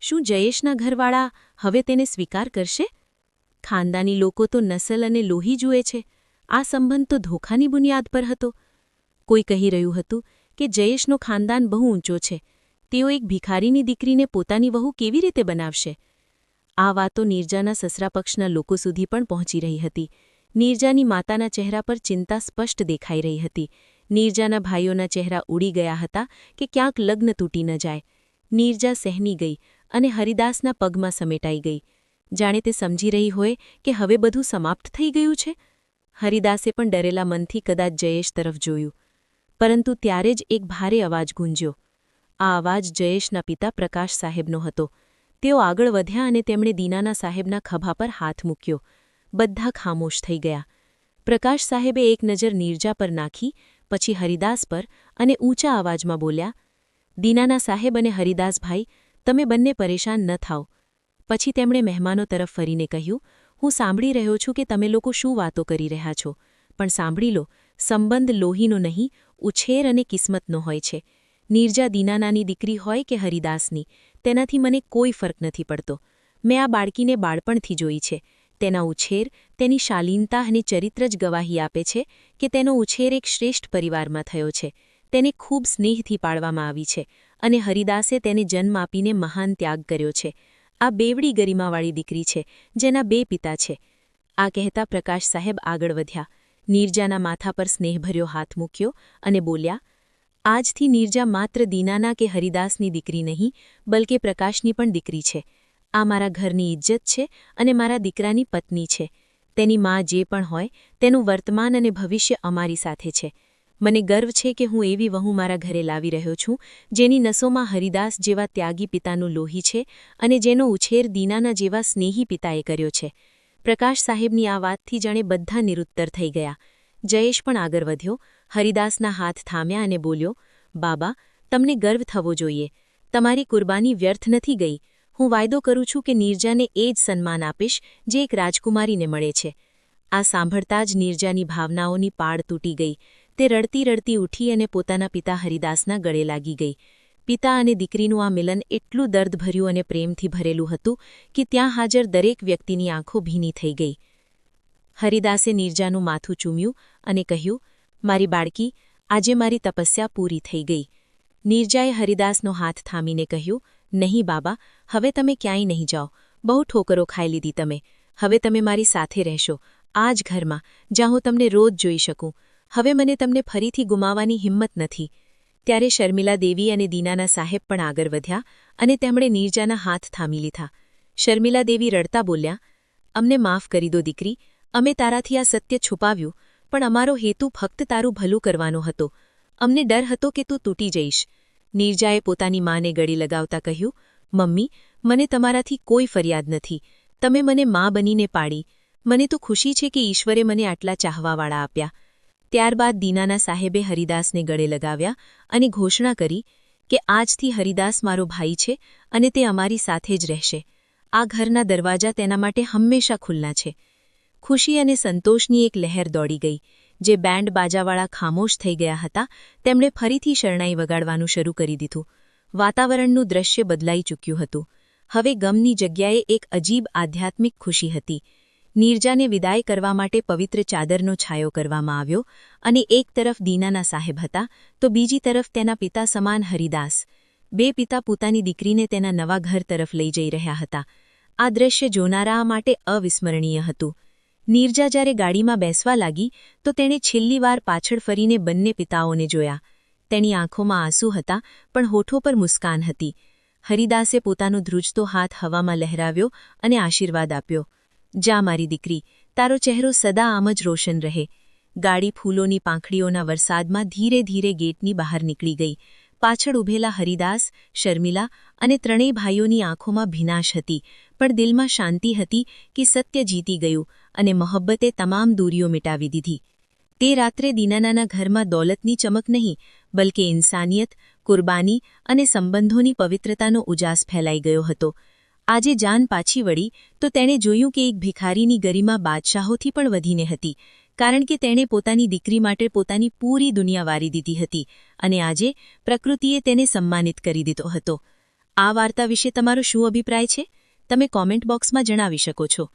શું જયેશના ઘરવાળા હવે તેને સ્વીકાર કરશે? ખાનદાની લોકો તો નસલ અને લોહી જુએ છે. આ સંબંધ તો ધોખાની બુનિયાદ પર હતો. કોઈ કહી રહ્યું હતું કે જયેશનો ખાનદાન બહુ ઊંચો છે. તેઓ એક ભિખારીની દીકરીને પોતાની વહુ કેવી રીતે બનાવશે? આ વાતો નીરજાના સસરા પક્ષના લોકો સુધી પણ પહોંચી રહી હતી. નીરજાની માતાના ચહેરા પર ચિંતા સ્પષ્ટ દેખાઈ રહી હતી. નીરજાના ભાઈઓના ચહેરા ઉડી ગયા હતા કે ક્યાંક લગ્ન તૂટી ન જાય. નીરજા સહેની ગઈ અને હરિદાસના પગમાં સમેટાઈ ગઈ. જાણે તે સમજી રહી હોય કે હવે બધું સમાપ્ત થઈ ગયું છે. હરિદાસે પણ ડરેલા મનથી કદાચ જયેશ તરફ જોયું. પરંતુ ત્યારે જ એક ભારે અવાજ ગુંજ્યો. આ અવાજ જયેશના પિતા પ્રકાશ સાહેબનો હતો. તેઓ આગળ વધ્યા અને તેમણે દીનાના સાહેબના ખભા પર હાથ મૂક્યો. બધા ખામોશ થઈ ગયા. પ્રકાશ સાહેબે એક નજર નીરજા પર નાખી, પછી હરિદાસ પર અને ઊંચા અવાજમાં બોલ્યા, દીનાના સાહેબ અને હરિદાસભાઈ, તમે બંને પરેશાન ન થાઓ. પછી તેમણે મહેમાનો તરફ ફરીને કહ્યું, હું સાંભળી રહ્યો છું કે તમે લોકો શું વાતો કરી રહ્યા છો, પણ સાંભળી લો, સંબંધ લોહીનો નહીં, ઉછેર અને કિસ્મતનો હોય છે. નીરજા દીનાનાની દીકરી હોય કે હરિદાસની, તેનાથી મને કોઈ ફરક નથી પડતો. મેં આ બાળકીને બાળપણથી જોઈ છે. તેના ઉછેર, તેની શાલીનતા અને ચરિત્ર જ ગવાહી આપે છે કે તેનો ઉછેર એક શ્રેષ્ઠ પરિવારમાં થયો છે. તેને ખૂબ સ્નેહથી પાળવામાં આવી છે અને હરિદાસે તેને જન્મ આપીને મહાન ત્યાગ કર્યો છે. આ બેવડી ગરિમાવાળી દીકરી છે, જેના 2 પિતા છે. આ કહેતા પ્રકાશ સાહેબ આગળ વધ્યા. નીરજાના માથા પર સ્નેહભર્યો હાથ મૂક્યો અને બોલ્યા, આજથી નીરજા માત્ર દીનાના કે હરિદાસની દીકરી નહીં, બલકે પ્રકાશની પણ દીકરી છે. આ મારા ઘરની ઇજ્જત છે અને મારા દીકરાની પત્ની છે. તેની મા જે પણ હોય, તેનું વર્તમાન અને ભવિષ્ય અમારી સાથે છે. મને ગર્વ છે કે હું એવી વહુ મારા ઘરે લાવી રહ્યો છું, જેની નસોમાં હરિદાસ જેવા ત્યાગી પિતાનું લોહી છે અને જેનો ઉછેર દીનાના જેવા સ્નેહી પિતાએ કર્યો છે. પ્રકાશ સાહેબની આ વાતથી જાણે બધા નિરુત્તર થઈ ગયા. જયેશ પણ આગળ વધ્યો, હરિદાસના હાથ થામ્યા અને બોલ્યો, બાબા, તમને ગર્વ થવો જોઈએ. તમારી કુરબાની વ્યર્થ નથી ગઈ. હું વાયદો કરું છું કે નીરજાને એ જ સન્માન આપીશ જે એક રાજકુમારીને મળે છે. આ સાંભળતા જ નીરજાની ભાવનાઓની પાળ તૂટી ગઈ. તે રડતી રડતી ઉઠી અને પોતાના પિતા હરિદાસના ગળે લાગી ગઈ. પિતા અને દીકરીનું આ મિલન એટલું દર્દભર્યું અને પ્રેમથી ભરેલું હતું કે ત્યાં હાજર દરેક વ્યક્તિની આંખો ભીની થઈ ગઈ. હરિદાસે નીરજાનું માથું ચૂમ્યું અને કહ્યું, મારી બાળકી, આજે મારી તપસ્યા પૂરી થઈ ગઈ. નીરજાએ હરિદાસનો હાથ થામીને કહ્યું, નહીં બાબા, હવે તમે ક્યાંય નહીં જાઓ. બહુ ઠોકરો ખાઈ લીધી તમે. હવે તમે મારી સાથે રહેશો, આ જ ઘરમાં, જ્યાં હું તમને રોજ જોઈ શકું. હવે મને તમને ફરીથી ગુમાવવાની હિંમત નથી. ત્યારે શર્મિલા દેવી અને દીનાના સાહેબ પણ આગળ વધ્યા અને તેમણે નીરજાના હાથ થામી લીધા. શર્મિલા દેવી રડતા બોલ્યા, અમને માફ કરી દો દીકરી, અમે તારાથી આ સત્ય છુપાવ્યું, પણ અમારો હેતુ ફક્ત તારું ભલું કરવાનો હતો. અમને ડર હતો કે તું તૂટી જઈશ. નીરજાએ પોતાની માને ગળે લગાવતા કહ્યું, મમ્મી, મને તમારાથી કોઈ ફરિયાદ નથી. તમે મને મા બનીને પાડી. મને તો ખુશી છે કે ઈશ્વરે મને આટલા ચાહવાવાળા આપ્યા. ત્યારબાદ દીનાના સાહેબે હરિદાસને ગળે લગાવ્યા અને ઘોષણા કરી કે આજથી હરિદાસ મારો ભાઈ છે અને તે અમારી સાથે જ રહેશે. આ ઘરના દરવાજા તેના માટે હંમેશા ખુલ્લા છે. ખુશી અને સંતોષની એક લહેર દોડી ગઈ. જે બેન્ડ બાજાવાળા ખામોશ થઈ ગયા હતા તેમણે ફરીથી શરણાઈ વગાડવાનું શરૂ કરી દીધું. વાતાવરણનું દ્રશ્ય બદલાઈ ચૂક્યું હતું. હવે ગમની જગ્યાએ એક અજીબ આધ્યાત્મિક ખુશી હતી. નીરજાને વિદાય કરવા માટે પવિત્ર ચાદરનો છાયો કરવામાં આવ્યો અને એક તરફ દીનાના સાહેબ હતા તો બીજી તરફ તેના પિતા સમાન હરિદાસ. બે પિતા પોતાની દીકરીને તેના નવા ઘર તરફ લઈ જઈ રહ્યા હતા. આ દ્રશ્ય જોનારા માટે અવિસ્મરણીય હતું. નીરજા જ્યારે ગાડીમાં બેસવા લાગી તો તેણે છેલ્લી વાર પાછળ ફરીને બંને પિતાઓને જોયા. તેની આંખોમાં આંસુ હતા પણ હોઠો પર મુસ્કાન હતી. હરિદાસે પોતાનો ધ્રુજતો હાથ હવામાં લહેરાવ્યો અને આશીર્વાદ આપ્યો. જા મારી દીકરી, તારો ચહેરો સદા આમ જ રોશન રહે. ગાડી ફૂલોની પાંખડીઓના વરસાદમાં ધીરે ધીરે ગેટની બહાર નીકળી ગઈ. પાછળ ઊભેલા હરિદાસ, શર્મિલા અને ત્રણેય ભાઈઓની આંખોમાં ભીનાશ હતી, પણ દિલમાં શાંતિ હતી કે સત્ય જીતી ગયું અને મોહબ્બતે તમામ દૂરીઓ મિટાવી દીધી. તે રાત્રે દીનાનાના ઘરમાં દોલતની ચમક નહીં, બલકે ઇન્સાનિયત, કુરબાની અને સંબંધોની પવિત્રતાનો ઉજાસ ફેલાઈ ગયો હતો. આજે જાન પાછી વળી તો તેણે જોયું કે એક ભિખારીની ગરિમા બાદશાહોથી પણ વધીને હતી, કારણ કે તેણે પોતાની દીકરી માટે પોતાની પૂરી દુનિયા વારી દીધી હતી અને આજે પ્રકૃતિએ તેને સન્માનિત કરી દીધો હતો. આ વાર્તા વિશે તમારો શું અભિપ્રાય છે? તમે કોમેન્ટ બોક્સમાં જણાવી શકો છો.